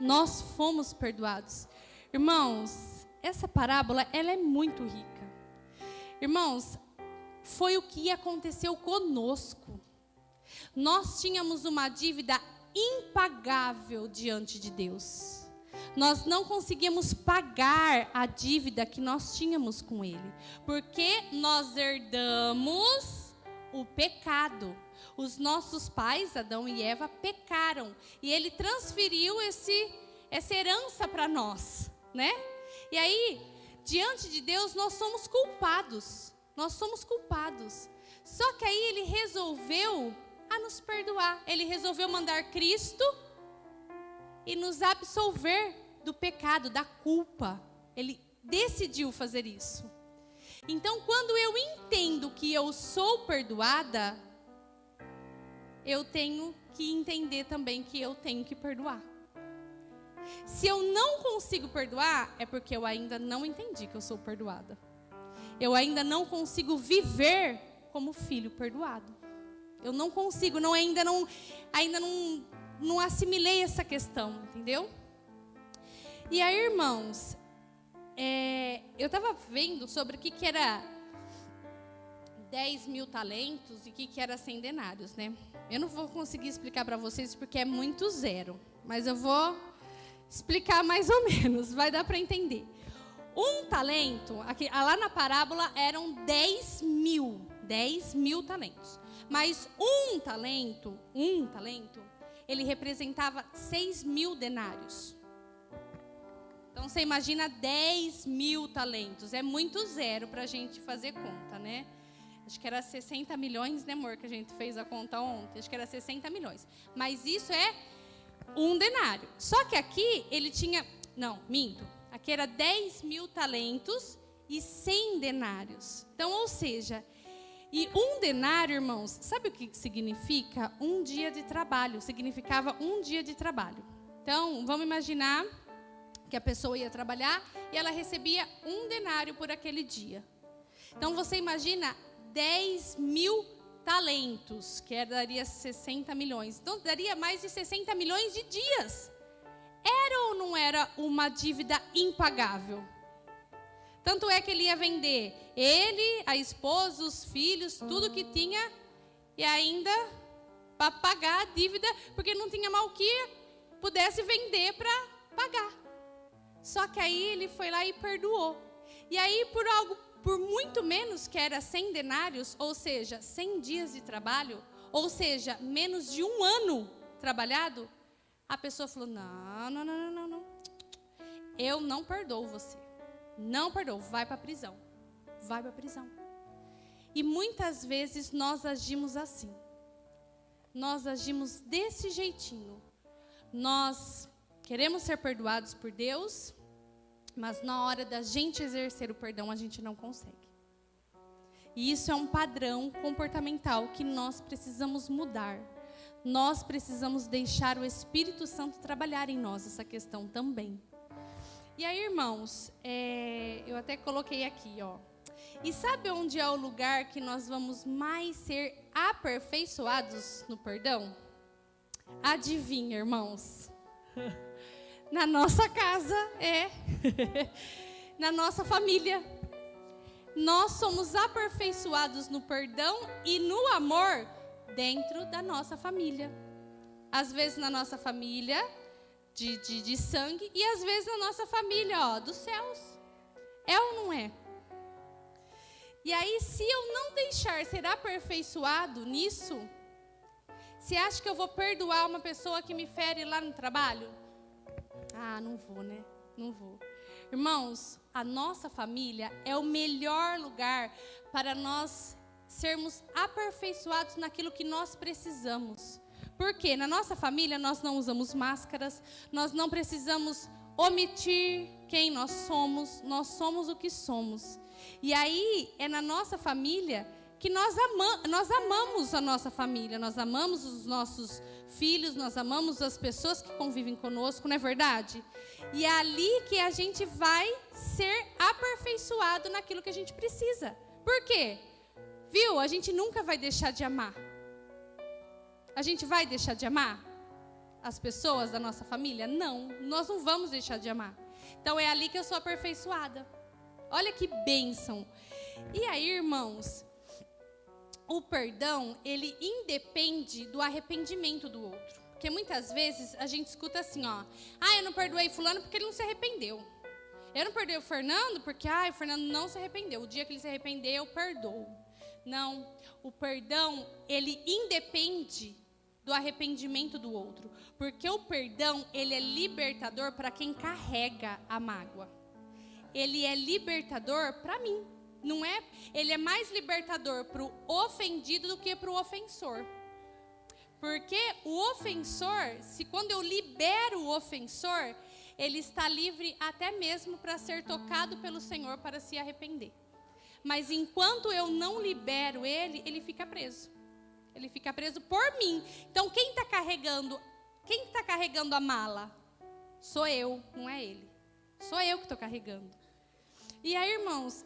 Nós fomos perdoados. Irmãos, essa parábola, ela é muito rica. Irmãos, foi o que aconteceu conosco. Nós tínhamos uma dívida impagável diante de Deus. Nós não conseguíamos pagar a dívida que nós tínhamos com Ele. Porque nós herdamos o pecado. Os nossos pais, Adão e Eva, pecaram. E Ele transferiu essa herança para nós, né? E aí, diante de Deus, nós somos culpados. Nós somos culpados. Só que aí Ele resolveu nos perdoar. Ele resolveu mandar Cristo e nos absolver do pecado, da culpa. Ele decidiu fazer isso. Então, quando eu entendo que eu sou perdoada, eu tenho que entender também que eu tenho que perdoar. Se eu não consigo perdoar, é porque eu ainda não entendi que eu sou perdoada. Eu ainda não consigo viver como filho perdoado. Eu não consigo, ainda não assimilei essa questão, entendeu? E aí, irmãos, eu estava vendo sobre o que era 10 mil talentos e o que era 100 denários, né? Eu não vou conseguir explicar para vocês porque é muito zero, mas eu vou explicar mais ou menos, vai dar para entender. Um talento, aqui, lá na parábola eram 10 mil talentos. Mas um talento, ele representava 6 mil denários. Então, você imagina 10 mil talentos. É muito zero para a gente fazer conta, né? Acho que era 60 milhões, né, amor, que a gente fez a conta ontem. Acho que era 60 milhões. Mas isso é um denário. Só que aqui ele tinha... Não, minto. Aqui era 10 mil talentos e 100 denários. Então, ou seja... E um denário, irmãos, sabe o que significa? Um dia de trabalho. Significava um dia de trabalho. Então, vamos imaginar que a pessoa ia trabalhar e ela recebia um denário por aquele dia. Então, você imagina 10 mil talentos, que daria 60 milhões. Então, daria mais de 60 milhões de dias. Era ou não era uma dívida impagável? Tanto é que ele ia vender ele, a esposa, os filhos, tudo que tinha, e ainda para pagar a dívida, porque não tinha mal que pudesse vender para pagar. Só que aí ele foi lá e perdoou. E aí por muito menos, que era 100 denários, ou seja, 100 dias de trabalho, ou seja, menos de um ano trabalhado, a pessoa falou, não, eu não perdoo você. Não perdoo, vai para a prisão. Vai para a prisão. E muitas vezes nós agimos assim. nós agimos desse jeitinho. Nós queremos ser perdoados por Deus, mas na hora da gente exercer o perdão, a gente não consegue. E isso é um padrão comportamental que nós precisamos mudar. Nós precisamos deixar o Espírito Santo trabalhar em nós essa questão também. E aí, irmãos, eu até coloquei aqui, ó. E sabe onde é o lugar que nós vamos mais ser aperfeiçoados no perdão? Adivinha, irmãos? Na nossa casa, na nossa família. Nós somos aperfeiçoados no perdão e no amor dentro da nossa família. Às vezes na nossa família de sangue e às vezes na nossa família, ó, dos céus. É ou não é? E aí, se eu não deixar ser aperfeiçoado nisso, você acha que eu vou perdoar uma pessoa que me fere lá no trabalho? Ah, não vou, né? Não vou. Irmãos, a nossa família é o melhor lugar para nós sermos aperfeiçoados naquilo que nós precisamos. Porque na nossa família nós não usamos máscaras, nós não precisamos omitir quem nós somos o que somos. E aí é na nossa família que nós amamos a nossa família, nós amamos os nossos filhos, nós amamos as pessoas que convivem conosco, não é verdade? E é ali que a gente vai ser aperfeiçoado naquilo que a gente precisa. Por quê? Viu? A gente nunca vai deixar de amar. A gente vai deixar de amar as pessoas da nossa família? Não, nós não vamos deixar de amar. Então é ali que eu sou aperfeiçoada. Olha que bênção. E aí, irmãos, o perdão, ele independe do arrependimento do outro. Porque muitas vezes a gente escuta assim, ó. Ah, eu não perdoei fulano porque ele não se arrependeu. Eu não perdoei o Fernando porque, o Fernando não se arrependeu. O dia que ele se arrepender, eu perdoo. Não, o perdão, ele independe do arrependimento do outro. Porque o perdão, ele é libertador para quem carrega a mágoa. Ele é libertador para mim. Não é? Ele é mais libertador para o ofendido do que para o ofensor. Porque o ofensor, se quando eu libero o ofensor, ele está livre até mesmo para ser tocado pelo Senhor para se arrepender. Mas enquanto eu não libero ele, ele fica preso. Ele fica preso por mim. Então quem está carregando a mala? Sou eu, não é ele. Sou eu que estou carregando. E aí, irmãos,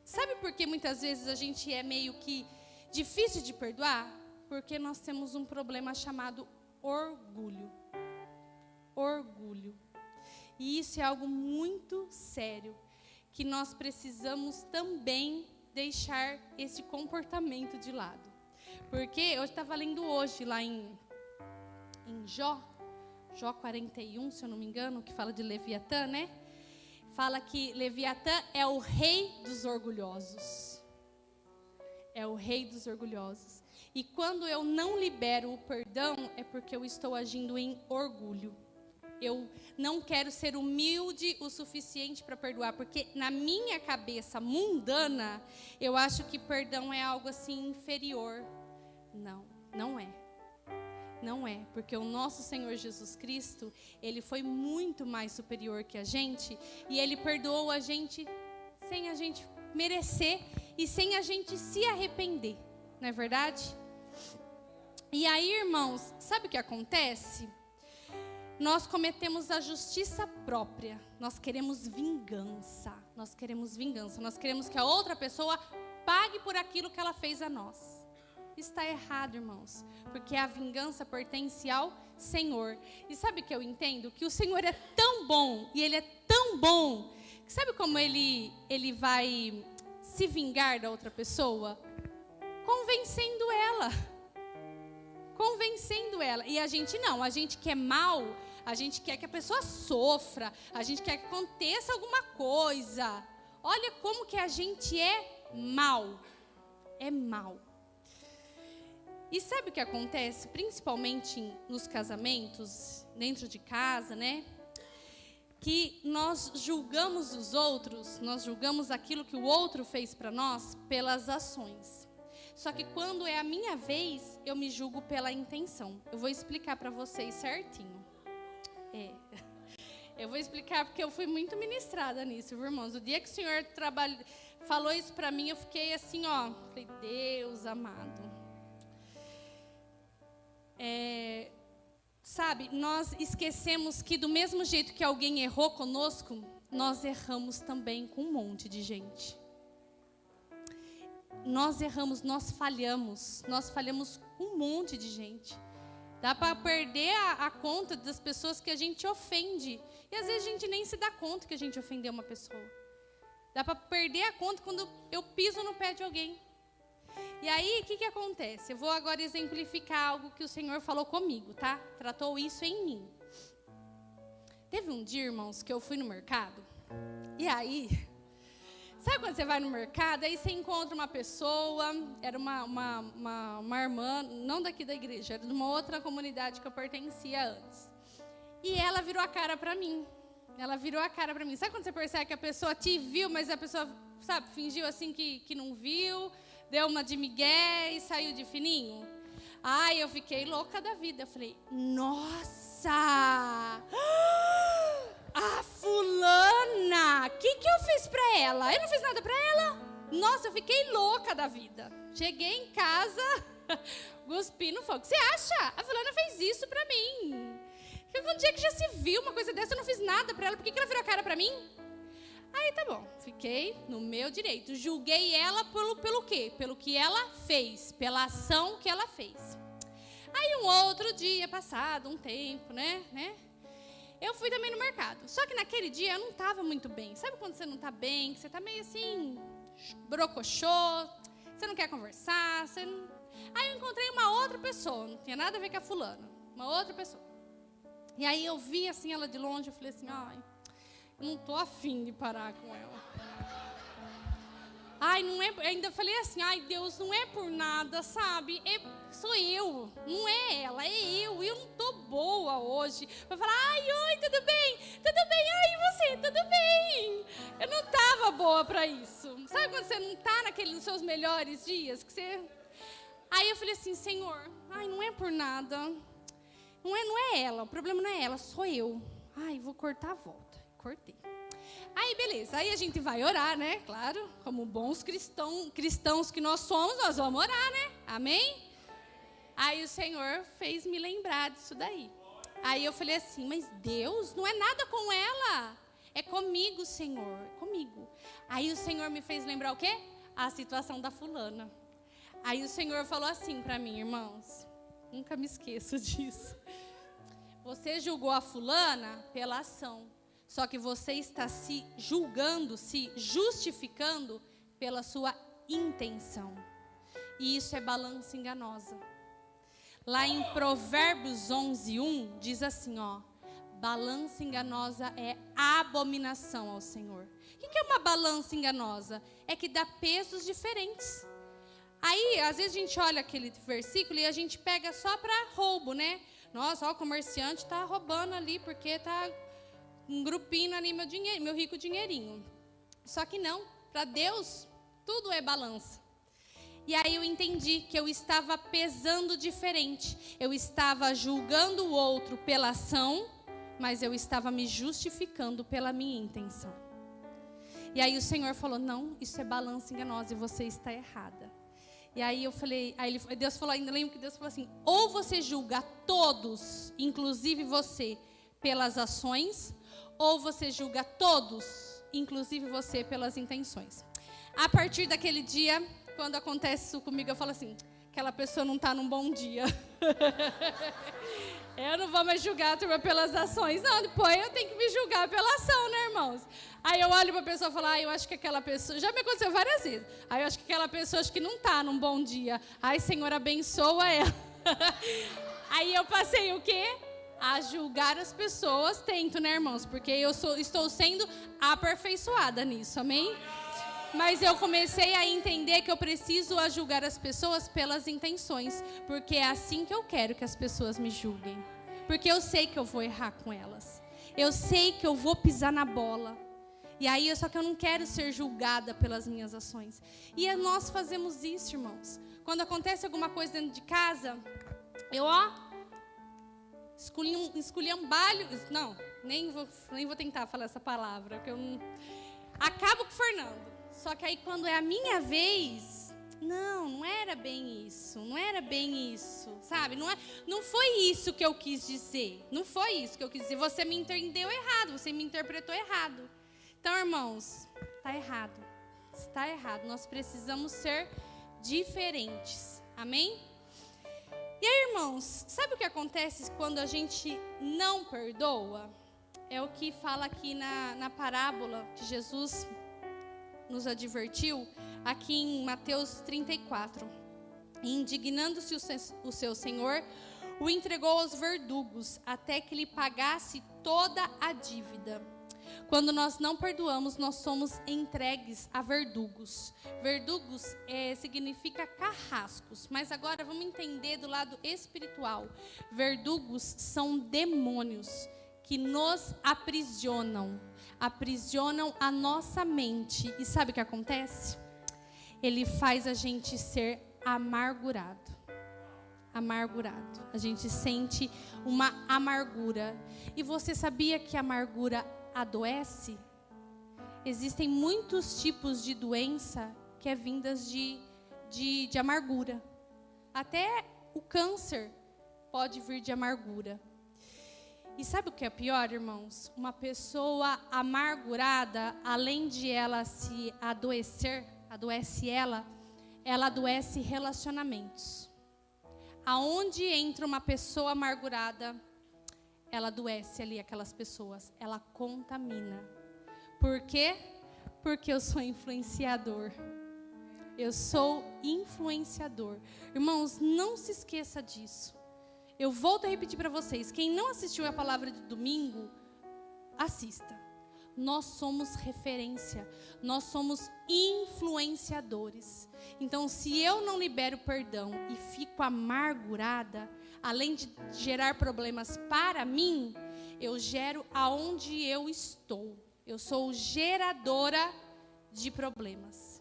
sabe por que muitas vezes a gente é meio que difícil de perdoar? Porque nós temos um problema chamado orgulho. Orgulho. E isso é algo muito sério, que nós precisamos também deixar esse comportamento de lado. Porque eu estava lendo hoje lá em Jó 41, se eu não me engano, que fala de Leviatã, né? Fala que Leviatã é o rei dos orgulhosos. É o rei dos orgulhosos. E quando eu não libero o perdão, é porque eu estou agindo em orgulho. Eu não quero ser humilde o suficiente para perdoar, porque na minha cabeça mundana, eu acho que perdão é algo assim inferior. Não, não é. Não é, porque o nosso Senhor Jesus Cristo, Ele foi muito mais superior que a gente, e Ele perdoou a gente sem a gente merecer e sem a gente se arrepender, não é verdade? E aí, irmãos, sabe o que acontece? Nós cometemos a justiça própria, nós queremos vingança, nós queremos que a outra pessoa pague por aquilo que ela fez a nós. Está errado, irmãos, porque a vingança pertence ao Senhor. E sabe o que eu entendo? Que o Senhor é tão bom, e Ele é tão bom, que sabe como Ele vai se vingar da outra pessoa? Convencendo ela. Convencendo ela. E a gente não, a gente quer mal, a gente quer que a pessoa sofra, a gente quer que aconteça alguma coisa. Olha como que a gente é mal. É mal. E sabe o que acontece, principalmente nos casamentos, dentro de casa, né? Que nós julgamos os outros, nós julgamos aquilo que o outro fez para nós pelas ações. Só que quando é a minha vez, eu me julgo pela intenção. Eu vou explicar para vocês certinho. Eu vou explicar porque eu fui muito ministrada nisso, viu, irmãos? O dia que o Senhor falou isso para mim, eu fiquei assim, ó. Falei, Deus amado. Sabe, nós esquecemos que do mesmo jeito que alguém errou conosco, nós erramos também com um monte de gente. Nós erramos, nós falhamos com um monte de gente. Dá para perder a conta das pessoas que a gente ofende. E às vezes a gente nem se dá conta que a gente ofendeu uma pessoa. Dá para perder a conta quando eu piso no pé de alguém. E aí, o que acontece? Eu vou agora exemplificar algo que o Senhor falou comigo, tá? Tratou isso em mim. Teve um dia, irmãos, que eu fui no mercado. E aí, sabe quando você vai no mercado, aí você encontra uma pessoa, era uma irmã, não daqui da igreja, era de uma outra comunidade que eu pertencia antes. E ela virou a cara para mim. Sabe quando você percebe que a pessoa te viu, mas a pessoa, sabe, fingiu assim que não viu, deu uma de migué e saiu de fininho? Ai, eu fiquei louca da vida. Eu falei, nossa! A fulana! O que eu fiz pra ela? Eu não fiz nada pra ela. Nossa, eu fiquei louca da vida. Cheguei em casa, cuspi no fogo. Você acha? A fulana fez isso pra mim. Um dia que já se viu uma coisa dessa, eu não fiz nada pra ela. Por que ela virou a cara pra mim? Aí tá bom, fiquei no meu direito. Julguei ela pelo quê? Pelo que ela fez, pela ação que ela fez. Aí um outro dia, passado um tempo, né? Eu fui também no mercado. Só que naquele dia eu não estava muito bem. Sabe quando você não está bem, que você está meio assim, brocochô, você não quer conversar, Aí eu encontrei uma outra pessoa, não tinha nada a ver com a fulana, uma outra pessoa. E aí eu vi assim ela de longe, eu falei assim, ai, eu não tô afim de parar com ela. Ai, não é, ainda falei assim, ai Deus, não é por nada, sabe? Sou eu, não é ela, é eu. E eu não tô boa hoje. Vai falar, ai, oi, tudo bem? Tudo bem, ai, e você? Tudo bem? Eu não tava boa pra isso. Sabe quando você não tá nos seus melhores dias? Que você... Aí eu falei assim, Senhor, ai, não é por nada. Não é ela, o problema não é ela, sou eu. Ai, vou cortar a volta. Cortei. Aí, beleza. Aí a gente vai orar, né? Claro, como bons cristãos que nós somos, nós vamos orar, né? Amém? Aí o Senhor fez me lembrar disso daí. Aí eu falei assim, mas Deus, não é nada com ela. É comigo, Senhor, é comigo. Aí o Senhor me fez lembrar o quê? A situação da fulana. Aí o Senhor falou assim para mim, irmãos. Nunca me esqueço disso. Você julgou a fulana pela ação. Só que você está se julgando, se justificando pela sua intenção. E isso é balança enganosa. Lá em Provérbios 11:1 diz assim, ó. Balança enganosa é abominação ao Senhor. O que é uma balança enganosa? É que dá pesos diferentes. Aí, às vezes a gente olha aquele versículo e a gente pega só para roubo, né? Nossa, ó, o comerciante está roubando ali porque está um grupinho ali meu rico dinheirinho. Só que não, para Deus tudo é balança. E aí eu entendi que eu estava pesando diferente. Eu estava julgando o outro pela ação, mas eu estava me justificando pela minha intenção. E aí o Senhor falou, não, isso é balança enganosa e você está errada. E aí eu falei, Deus falou, ainda lembro que Deus falou assim, ou você julga todos, inclusive você, pelas ações, ou você julga todos, inclusive você, pelas intenções. A partir daquele dia, quando acontece isso comigo, eu falo assim, aquela pessoa não está num bom dia. Eu não vou mais julgar a turma pelas ações. Não, depois eu tenho que me julgar pela ação, né, irmãos? Aí eu olho para a pessoa e falo, eu acho que aquela pessoa... Já me aconteceu várias vezes. Aí eu acho que aquela pessoa acho que não está num bom dia. Ai, Senhor, abençoa ela. Aí eu passei o quê? A julgar as pessoas. Tento, né, irmãos? Porque estou sendo aperfeiçoada nisso, amém? Mas eu comecei a entender que eu preciso julgar as pessoas pelas intenções. Porque é assim que eu quero que as pessoas me julguem. Porque eu sei que eu vou errar com elas. Eu sei que eu vou pisar na bola. E aí, só que eu não quero ser julgada pelas minhas ações. E nós fazemos isso, irmãos. Quando acontece alguma coisa dentro de casa, eu, esculhambalho. Não, nem vou tentar falar essa palavra, porque eu não... Acabo com o Fernando. Só que aí, quando é a minha vez, não era bem isso, sabe? Não foi isso que eu quis dizer, Você me entendeu errado, você me interpretou errado. Então, irmãos, está errado. Nós precisamos ser diferentes, amém? E aí, irmãos, sabe o que acontece quando a gente não perdoa? É o que fala aqui na parábola que Jesus nos advertiu, aqui em Mateus 34. Indignando-se o seu senhor, o entregou aos verdugos, até que lhe pagasse toda a dívida. Quando nós não perdoamos, nós somos entregues a verdugos. Verdugos significa carrascos. Mas agora vamos entender do lado espiritual. Verdugos são demônios que nos aprisionam. Aprisionam a nossa mente. E sabe o que acontece? Ele faz a gente ser amargurado. A gente sente uma amargura. E você sabia que a amargura adoece? Existem muitos tipos de doença que é vindas de amargura. Até o câncer pode vir de amargura. E sabe o que é pior, irmãos? Uma pessoa amargurada, além de ela se adoecer, ela adoece relacionamentos. Aonde entra uma pessoa amargurada, ela adoece ali aquelas pessoas, ela contamina. Por quê? Porque eu sou influenciador. Irmãos, não se esqueça disso. Eu volto a repetir para vocês, quem não assistiu a palavra de domingo, assista. Nós somos referência, nós somos influenciadores. Então, se eu não libero perdão e fico amargurada, além de gerar problemas para mim, eu gero aonde eu estou. Eu sou geradora de problemas.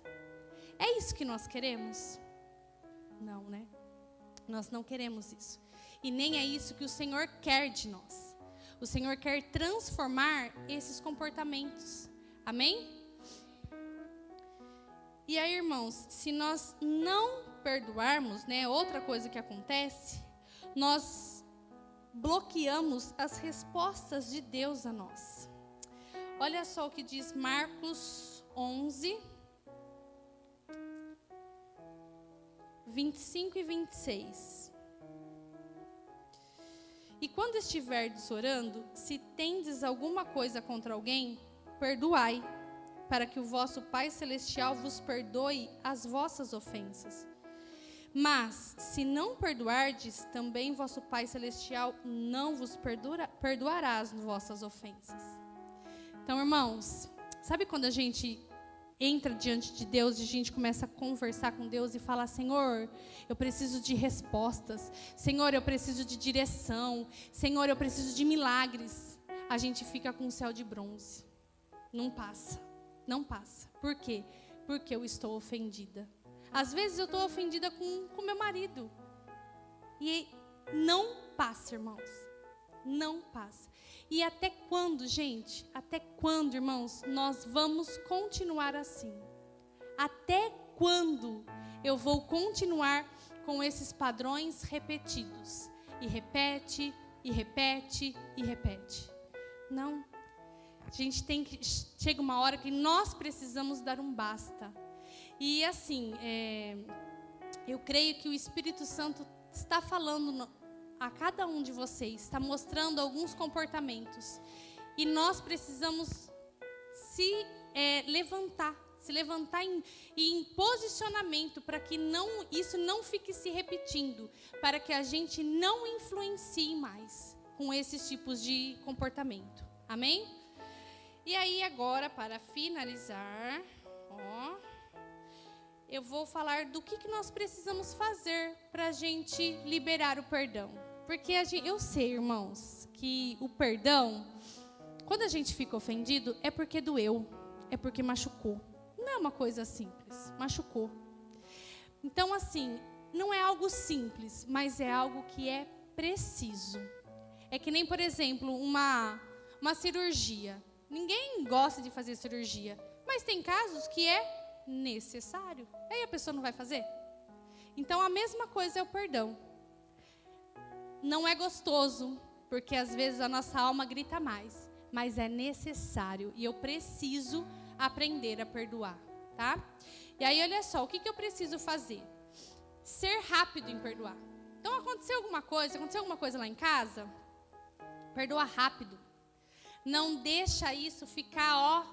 É isso que nós queremos? Não, né? Nós não queremos isso. E nem é isso que o Senhor quer de nós. O Senhor quer transformar esses comportamentos. Amém? E aí, irmãos, se nós não perdoarmos, né, outra coisa que acontece, nós bloqueamos as respostas de Deus a nós. Olha só o que diz Marcos 11, 25 e 26. E quando estiverdes orando, se tendes alguma coisa contra alguém, perdoai, para que o vosso Pai Celestial vos perdoe as vossas ofensas. Mas, se não perdoardes, também vosso Pai Celestial não vos perdoará as vossas ofensas. Então, irmãos, sabe quando a gente entra diante de Deus e a gente começa a conversar com Deus e falar: Senhor, eu preciso de respostas. Senhor, eu preciso de direção. Senhor, eu preciso de milagres. A gente fica com o céu de bronze. Não passa. Por quê? Porque eu estou ofendida. Às vezes eu estou ofendida com meu marido. E não passa, irmãos. Não passa. E até quando, gente? Até quando, irmãos, nós vamos continuar assim? Até quando eu vou continuar com esses padrões repetidos? E repete, e repete, e repete. Não. A gente tem que... Chega uma hora que nós precisamos dar um basta. E assim, eu creio que o Espírito Santo está falando a cada um de vocês, está mostrando alguns comportamentos. E nós precisamos se levantar em posicionamento para que isso não fique se repetindo, para que a gente não influencie mais com esses tipos de comportamento. Amém? E aí agora, para finalizar, eu vou falar do que nós precisamos fazer para a gente liberar o perdão. Porque eu sei, irmãos, que o perdão, quando a gente fica ofendido, é porque doeu. é porque machucou. Não é uma coisa simples, machucou. Então, assim, não é algo simples, mas é algo que é preciso. É que nem, por exemplo, uma cirurgia. Ninguém gosta de fazer cirurgia, mas tem casos que é necessário. Aí a pessoa não vai fazer? Então, a mesma coisa é o perdão. Não é gostoso, porque às vezes a nossa alma grita mais, mas é necessário e eu preciso aprender a perdoar, tá? E aí, olha só, o que eu preciso fazer? Ser rápido em perdoar. Então, aconteceu alguma coisa lá em casa? Perdoa rápido. Não deixa isso ficar,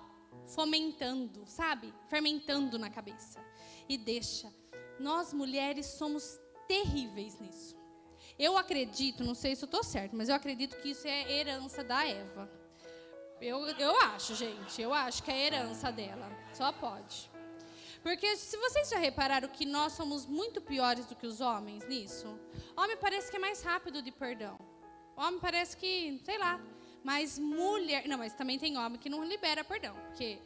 fomentando, sabe? Fermentando na cabeça. E deixa. Nós, mulheres, somos terríveis nisso. Eu acredito, não sei se eu estou certo, mas eu acredito que isso é herança da Eva. Eu acho, gente, eu acho que é herança dela. Só pode. Porque se vocês já repararam que nós somos muito piores do que os homens nisso, homem parece que é mais rápido de perdão. Homem parece que, sei lá, mas mulher... Não, mas também tem homem que não libera perdão. Porque,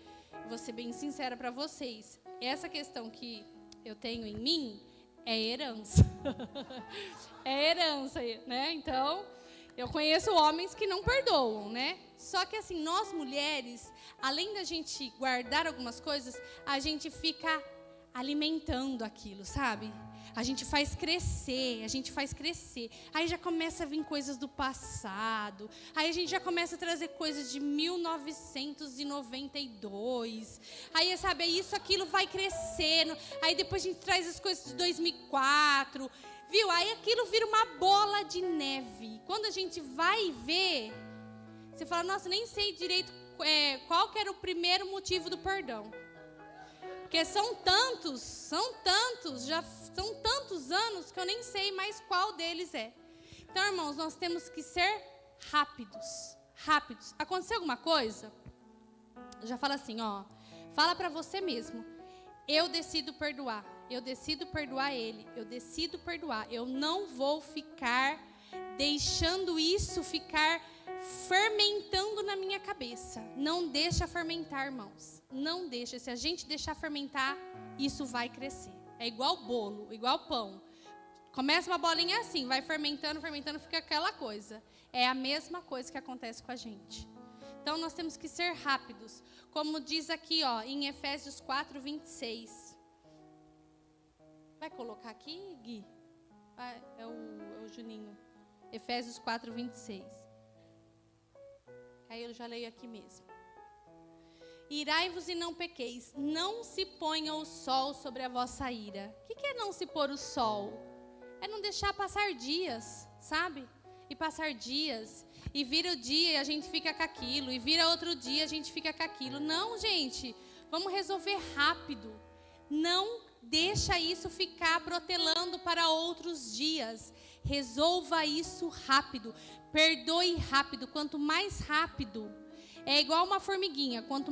vou ser bem sincera para vocês, essa questão que eu tenho em mim é herança. É herança, né? Então, eu conheço homens que não perdoam, né? Só que assim, nós mulheres, além da gente guardar algumas coisas, a gente fica alimentando aquilo, sabe? A gente faz crescer. Aí já começa a vir coisas do passado. Aí a gente já começa a trazer coisas de 1992. Aí, sabe, isso, aquilo vai crescendo. Aí depois a gente traz as coisas de 2004. Viu? Aí aquilo vira uma bola de neve. Quando a gente vai ver, você fala, nossa, nem sei direito qual que era o primeiro motivo do perdão. Porque são tantos, já são tantos anos que eu nem sei mais qual deles é. Então, irmãos, nós temos que ser rápidos. Aconteceu alguma coisa? Já fala assim, fala para você mesmo. Eu decido perdoar ele, eu decido perdoar. Eu não vou ficar deixando isso ficar fermentando na minha cabeça. Não deixa fermentar, irmãos. Não deixa. Se a gente deixar fermentar, isso vai crescer. É igual bolo, igual pão. Começa uma bolinha assim, vai fermentando, fica aquela coisa. É a mesma coisa que acontece com a gente. Então, nós temos que ser rápidos. Como diz aqui, em Efésios 4, 26. Vai colocar aqui, Gui? É o Juninho. Efésios 4, 26. Aí eu já leio aqui mesmo. Irai-vos e não pequeis, não se ponha o sol sobre a vossa ira. O que é não se pôr o sol? É não deixar passar dias, sabe? E passar dias, e vira o dia e a gente fica com aquilo, e vira outro dia a gente fica com aquilo. Não, gente, vamos resolver rápido. Não deixa isso ficar protelando para outros dias. Resolva isso rápido. Perdoe rápido. Quanto mais rápido, é igual uma formiguinha. Quanto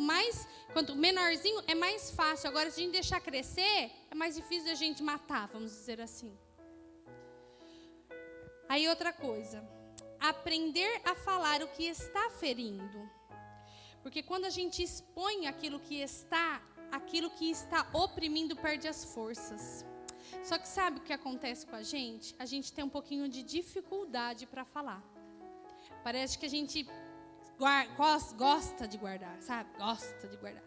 menorzinho, é mais fácil. Agora, se a gente deixar crescer, é mais difícil a gente matar, vamos dizer assim. Aí, outra coisa. Aprender a falar o que está ferindo. Porque quando a gente expõe aquilo que está oprimindo perde as forças. Só que sabe o que acontece com a gente? A gente tem um pouquinho de dificuldade para falar. Parece que a gente gosta de guardar, sabe? Gosta de guardar.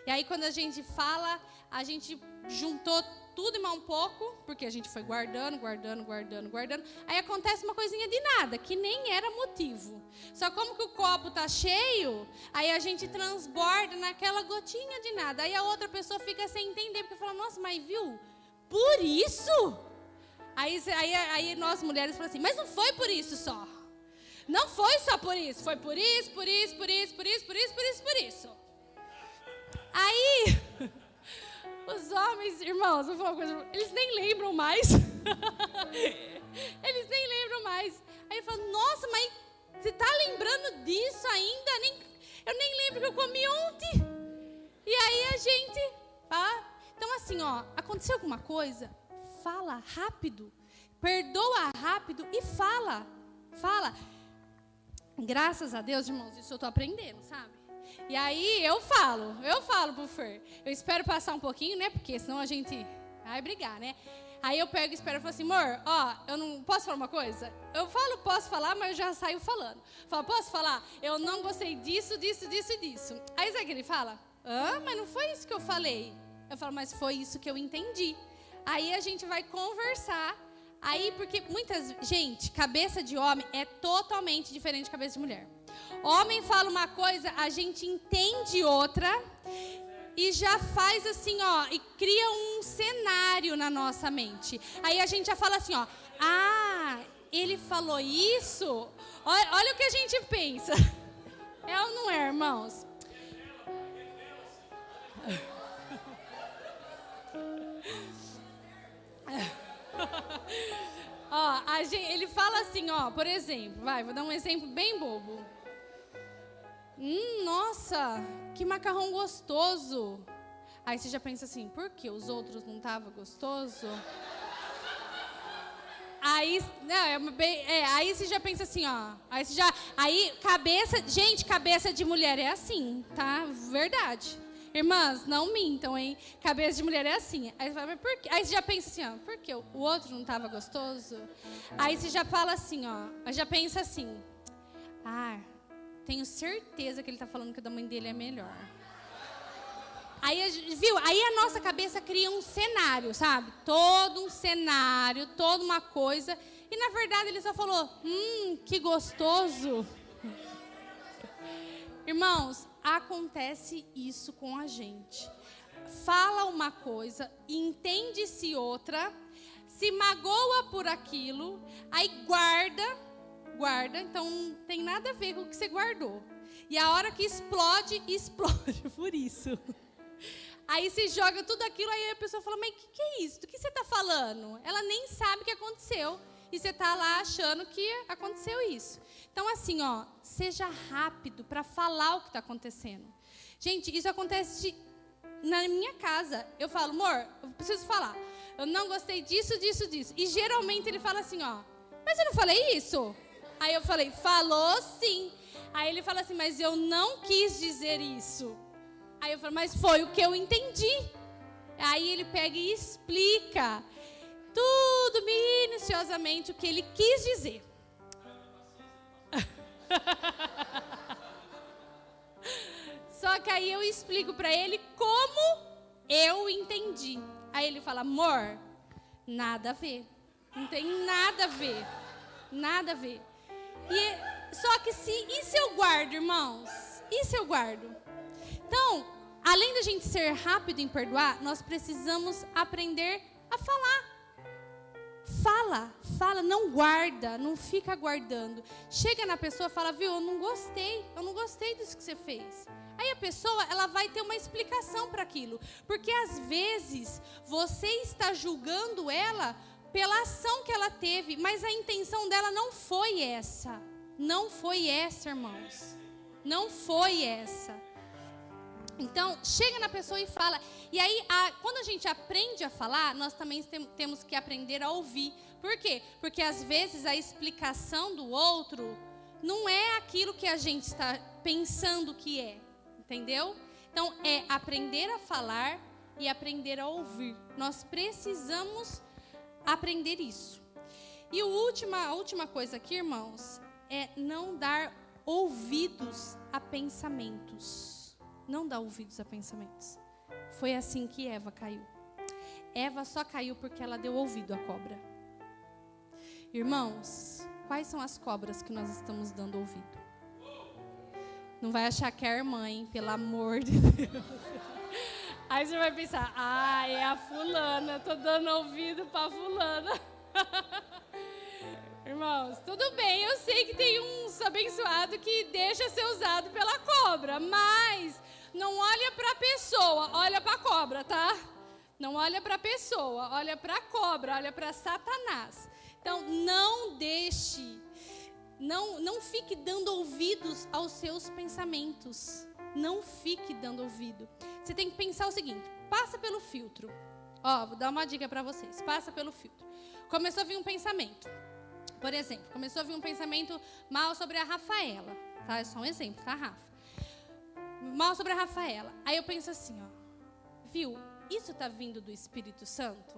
E aí quando a gente fala, a gente juntou tudo e mais um pouco, porque a gente foi guardando. Aí acontece uma coisinha de nada, que nem era motivo. Só como que o copo tá cheio, aí a gente transborda naquela gotinha de nada. Aí a outra pessoa fica sem entender, porque fala, nossa, mas viu? Por isso? Aí nós mulheres falamos assim, mas não foi por isso só. Não foi só por isso, foi por isso. Aí, os homens, irmãos, vou falar uma coisa, eles nem lembram mais. Aí eu falo, nossa, mas você está lembrando disso ainda? Eu nem lembro que eu comi ontem. E aí a gente fala. Então assim, aconteceu alguma coisa? Fala rápido. Perdoa rápido e fala. Graças a Deus, irmãos, isso eu estou aprendendo, sabe? E aí eu falo pro Fer. Eu espero passar um pouquinho, né? Porque senão a gente vai brigar, né? Aí eu pego e espero e falo assim, amor, ó, eu não posso falar uma coisa? Eu falo, posso falar, mas eu já saio falando. Falo, posso falar? Eu não gostei disso, disso, disso e disso. Aí sabe o que ele fala? Mas não foi isso que eu falei. Eu falo, mas foi isso que eu entendi. Aí a gente vai conversar. Aí, porque gente, cabeça de homem é totalmente diferente de cabeça de mulher. Homem fala uma coisa, a gente entende outra e já faz assim, ó, e cria um cenário na nossa mente. Aí a gente já fala assim, ó, ele falou isso? Olha o que a gente pensa. É ou não é, irmãos? Ele fala assim, ó, por exemplo, vou dar um exemplo bem bobo. Nossa, que macarrão gostoso. Aí você já pensa assim, por que os outros não estavam gostoso? Aí você já pensa assim, ó. Cabeça de mulher é assim, tá? Verdade. Irmãs, não mintam, hein? Cabeça de mulher é assim. Aí você fala, mas por quê? Aí você já pensa assim, ó, por que o outro não estava gostoso? Aí você já fala assim, ó, já pensa assim, tenho certeza que ele está falando que o da mãe dele é melhor. Aí, viu? Aí a nossa cabeça cria um cenário, sabe? Todo um cenário, toda uma coisa. E na verdade ele só falou, que gostoso. Irmãos, acontece isso com a gente. Fala uma coisa, entende-se outra, se magoa por aquilo, aí guarda, então não tem nada a ver com o que você guardou. E a hora que explode por isso. Aí você joga tudo aquilo, aí a pessoa fala, mas o que é isso? Do que você está falando? Ela nem sabe o que aconteceu. E você está lá achando que aconteceu isso. Então, assim, ó, seja rápido para falar o que está acontecendo. Gente, isso acontece na minha casa. Eu falo, amor, eu preciso falar. Eu não gostei disso, disso, disso. E geralmente ele fala assim, ó, mas eu não falei isso? Aí eu falei, falou sim. Aí ele fala assim, mas eu não quis dizer isso. Aí eu falo, mas foi o que eu entendi. Aí ele pega e explica tudo minuciosamente o que ele quis dizer. Só que aí eu explico para ele como eu entendi. Aí ele fala, amor, nada a ver. Não tem nada a ver. Nada a ver. Só que e se eu guardo, irmãos? E se eu guardo? Então, além da gente ser rápido em perdoar, nós precisamos aprender a falar. Fala, não guarda, não fica guardando. Chega na pessoa e fala, viu, eu não gostei disso que você fez. Aí a pessoa, ela vai ter uma explicação para aquilo. Porque às vezes, você está julgando ela pela ação que ela teve, mas a intenção dela não foi essa. Não foi essa, irmãos. Não foi essa. Então, chega na pessoa e fala. E aí, quando a gente aprende a falar, nós também temos que aprender a ouvir. Por quê? Porque às vezes a explicação do outro não é aquilo que a gente está pensando que é. Entendeu? Então, é aprender a falar e aprender a ouvir. Nós precisamos aprender isso. E a última coisa aqui, irmãos, é não dar ouvidos a pensamentos. Não dá ouvidos a pensamentos. Foi assim que Eva caiu. Eva só caiu porque ela deu ouvido à cobra. Irmãos, quais são as cobras que nós estamos dando ouvido? Não vai achar que é a irmã, hein? Pelo amor de Deus. Aí você vai pensar, é a fulana, tô dando ouvido pra fulana. Irmãos, tudo bem, eu sei que tem uns abençoados que deixa ser usado pela cobra, mas não olha para a pessoa, olha para a cobra, tá? Não olha para a pessoa, olha para a cobra, olha para Satanás. Então, não deixe, não fique dando ouvidos aos seus pensamentos. Não fique dando ouvido. Você tem que pensar o seguinte, passa pelo filtro. Vou dar uma dica para vocês, passa pelo filtro. Começou a vir um pensamento. Por exemplo, começou a vir um pensamento mal sobre a Rafaela, tá? É só um exemplo, tá, Rafa? mal sobre a Rafaela. Aí eu penso assim, ó, viu, isso está vindo do Espírito Santo?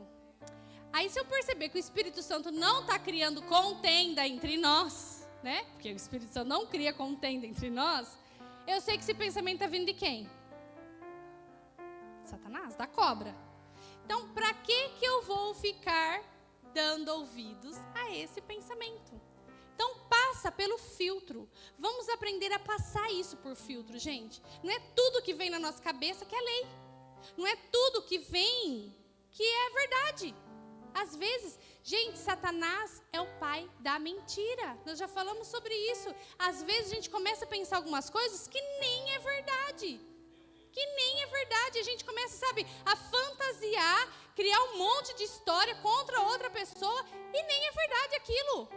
Aí se eu perceber que o Espírito Santo não está criando contenda entre nós, né? Porque o Espírito Santo não cria contenda entre nós, eu sei que esse pensamento está vindo de quem? Satanás, da cobra. Então, para que eu vou ficar dando ouvidos a esse pensamento? Então, passa pelo filtro. Vamos aprender a passar isso por filtro, gente. Não é tudo que vem na nossa cabeça que é lei. Não é tudo que vem que é verdade. Às vezes, gente, Satanás é o pai da mentira. Nós já falamos sobre isso. Às vezes a gente começa a pensar algumas coisas que nem é verdade. Que nem é verdade. A gente começa, sabe, a fantasiar, criar um monte de história contra outra pessoa e nem é verdade aquilo.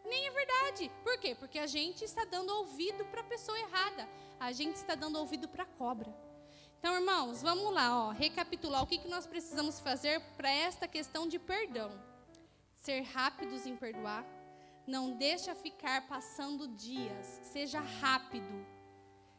Nem é verdade. Por quê? Porque a gente está dando ouvido para a pessoa errada. A gente está dando ouvido para a cobra. Então, irmãos, vamos lá, ó, recapitular o que nós precisamos fazer para esta questão de perdão. Ser rápidos em perdoar. Não deixa ficar passando dias. Seja rápido.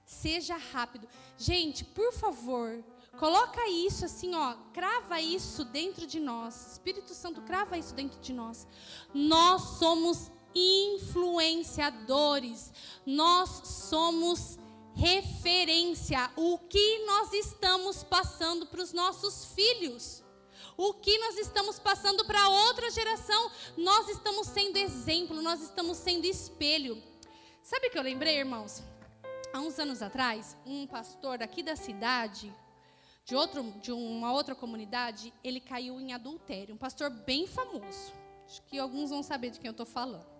Seja rápido. Gente, por favor, coloca isso assim, ó, crava isso dentro de nós. Espírito Santo, crava isso dentro de nós. Nós somos influenciadores. Nós somos referência. O que nós estamos passando para os nossos filhos? O que nós estamos passando para outra geração? Nós estamos sendo exemplo, nós estamos sendo espelho. Sabe o que eu lembrei, irmãos? Há uns anos atrás, um pastor daqui da cidade, de uma outra comunidade, ele caiu em adultério. Um pastor bem famoso. Acho que alguns vão saber de quem eu estou falando.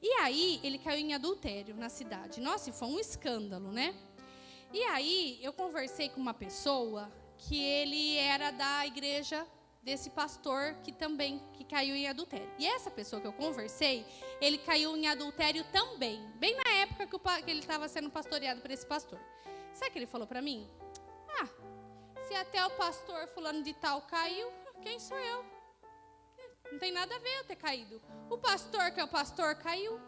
E aí, ele caiu em adultério na cidade. Nossa, e foi um escândalo, né? E aí, eu conversei com uma pessoa que ele era da igreja desse pastor que caiu em adultério. E essa pessoa que eu conversei, ele caiu em adultério também. Bem na época que ele estava sendo pastoreado por esse pastor. Sabe o que ele falou para mim? Ah, se até o pastor fulano de tal caiu, quem sou eu? Não tem nada a ver eu ter caído. O pastor, que é o pastor, caiu.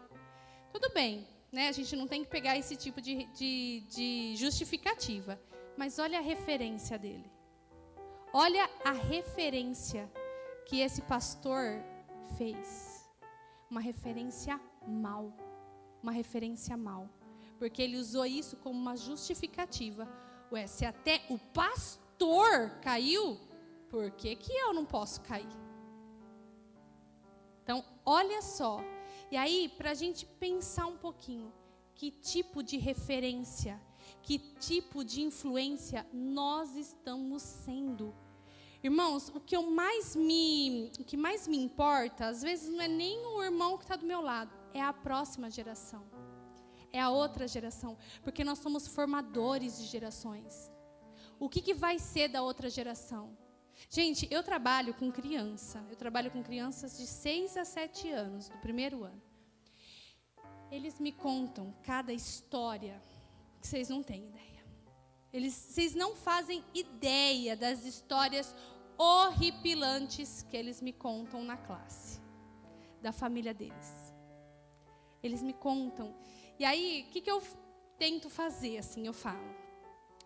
Tudo bem, né? A gente não tem que pegar esse tipo de justificativa. Mas olha a referência dele. Olha a referência que esse pastor fez. Uma referência mal. Uma referência mal. Porque ele usou isso como uma justificativa. Ué, se até o pastor caiu, por que eu não posso cair? Então, olha só. E aí, para a gente pensar um pouquinho, que tipo de referência, que tipo de influência nós estamos sendo. Irmãos, o que mais me importa, às vezes não é nem o irmão que está do meu lado, é a próxima geração. É a outra geração. Porque nós somos formadores de gerações. O que vai ser da outra geração? Gente, eu trabalho com criança. Eu trabalho com crianças de 6 a 7 anos, do primeiro ano. Eles me contam cada história que vocês não têm ideia. Vocês não fazem ideia das histórias horripilantes que eles me contam na classe, da família deles. Eles me contam. E aí, o que eu tento fazer? Assim, eu falo.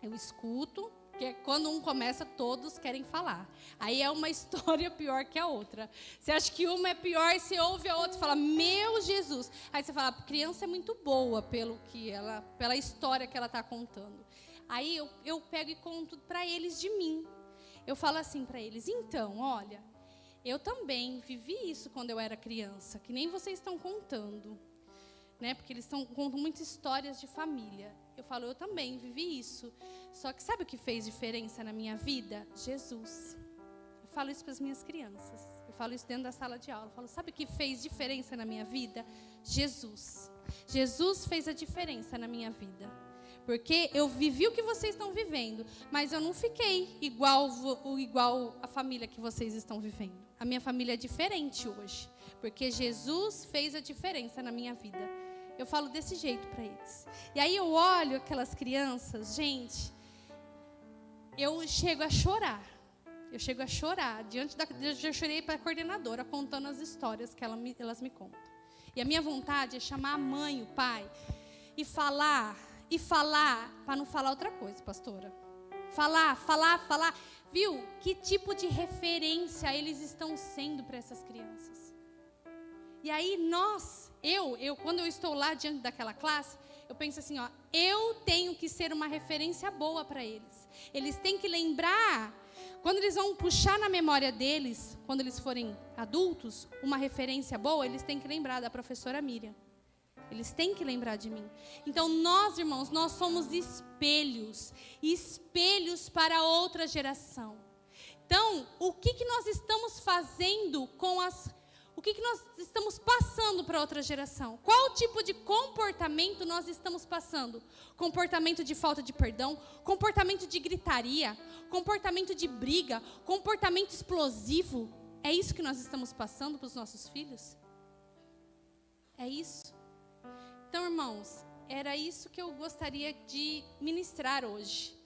Eu escuto. Porque quando um começa, todos querem falar. Aí é uma história pior que a outra. Você acha que uma é pior, você ouve a outra e fala, meu Jesus. Aí você fala, a criança é muito boa pela história que ela está contando. Aí eu pego e conto para eles de mim. Eu falo assim para eles, então, olha, eu também vivi isso quando eu era criança, que nem vocês estão contando. Né? Porque eles contam muitas histórias de família. Eu falo, eu também vivi isso. Só que sabe o que fez diferença na minha vida? Jesus. Eu falo isso para as minhas crianças. Eu falo isso dentro da sala de aula. Eu falo, sabe o que fez diferença na minha vida? Jesus. Jesus fez a diferença na minha vida. Porque eu vivi o que vocês estão vivendo, mas eu não fiquei igual a família que vocês estão vivendo. A minha família é diferente hoje. Porque Jesus fez a diferença na minha vida. Eu falo desse jeito para eles. E aí eu olho aquelas crianças, gente, eu chego a chorar. Eu chego a chorar. Eu já chorei para a coordenadora, contando as histórias que elas me contam. E a minha vontade é chamar a mãe, o pai, e falar e falar, para não falar outra coisa, pastora. Falar. Viu? Que tipo de referência eles estão sendo para essas crianças? E aí quando eu estou lá diante daquela classe, eu penso assim, ó, eu tenho que ser uma referência boa para eles. Eles têm que lembrar, quando eles vão puxar na memória deles, quando eles forem adultos, uma referência boa, eles têm que lembrar da professora Miriam. Eles têm que lembrar de mim. Então nós, irmãos, nós somos espelhos para outra geração. Então, o que nós estamos fazendo o que nós estamos passando para outra geração? Qual tipo de comportamento nós estamos passando? Comportamento de falta de perdão, comportamento de gritaria, comportamento de briga, comportamento explosivo. É isso que nós estamos passando para os nossos filhos? É isso? Então, irmãos, era isso que eu gostaria de ministrar hoje.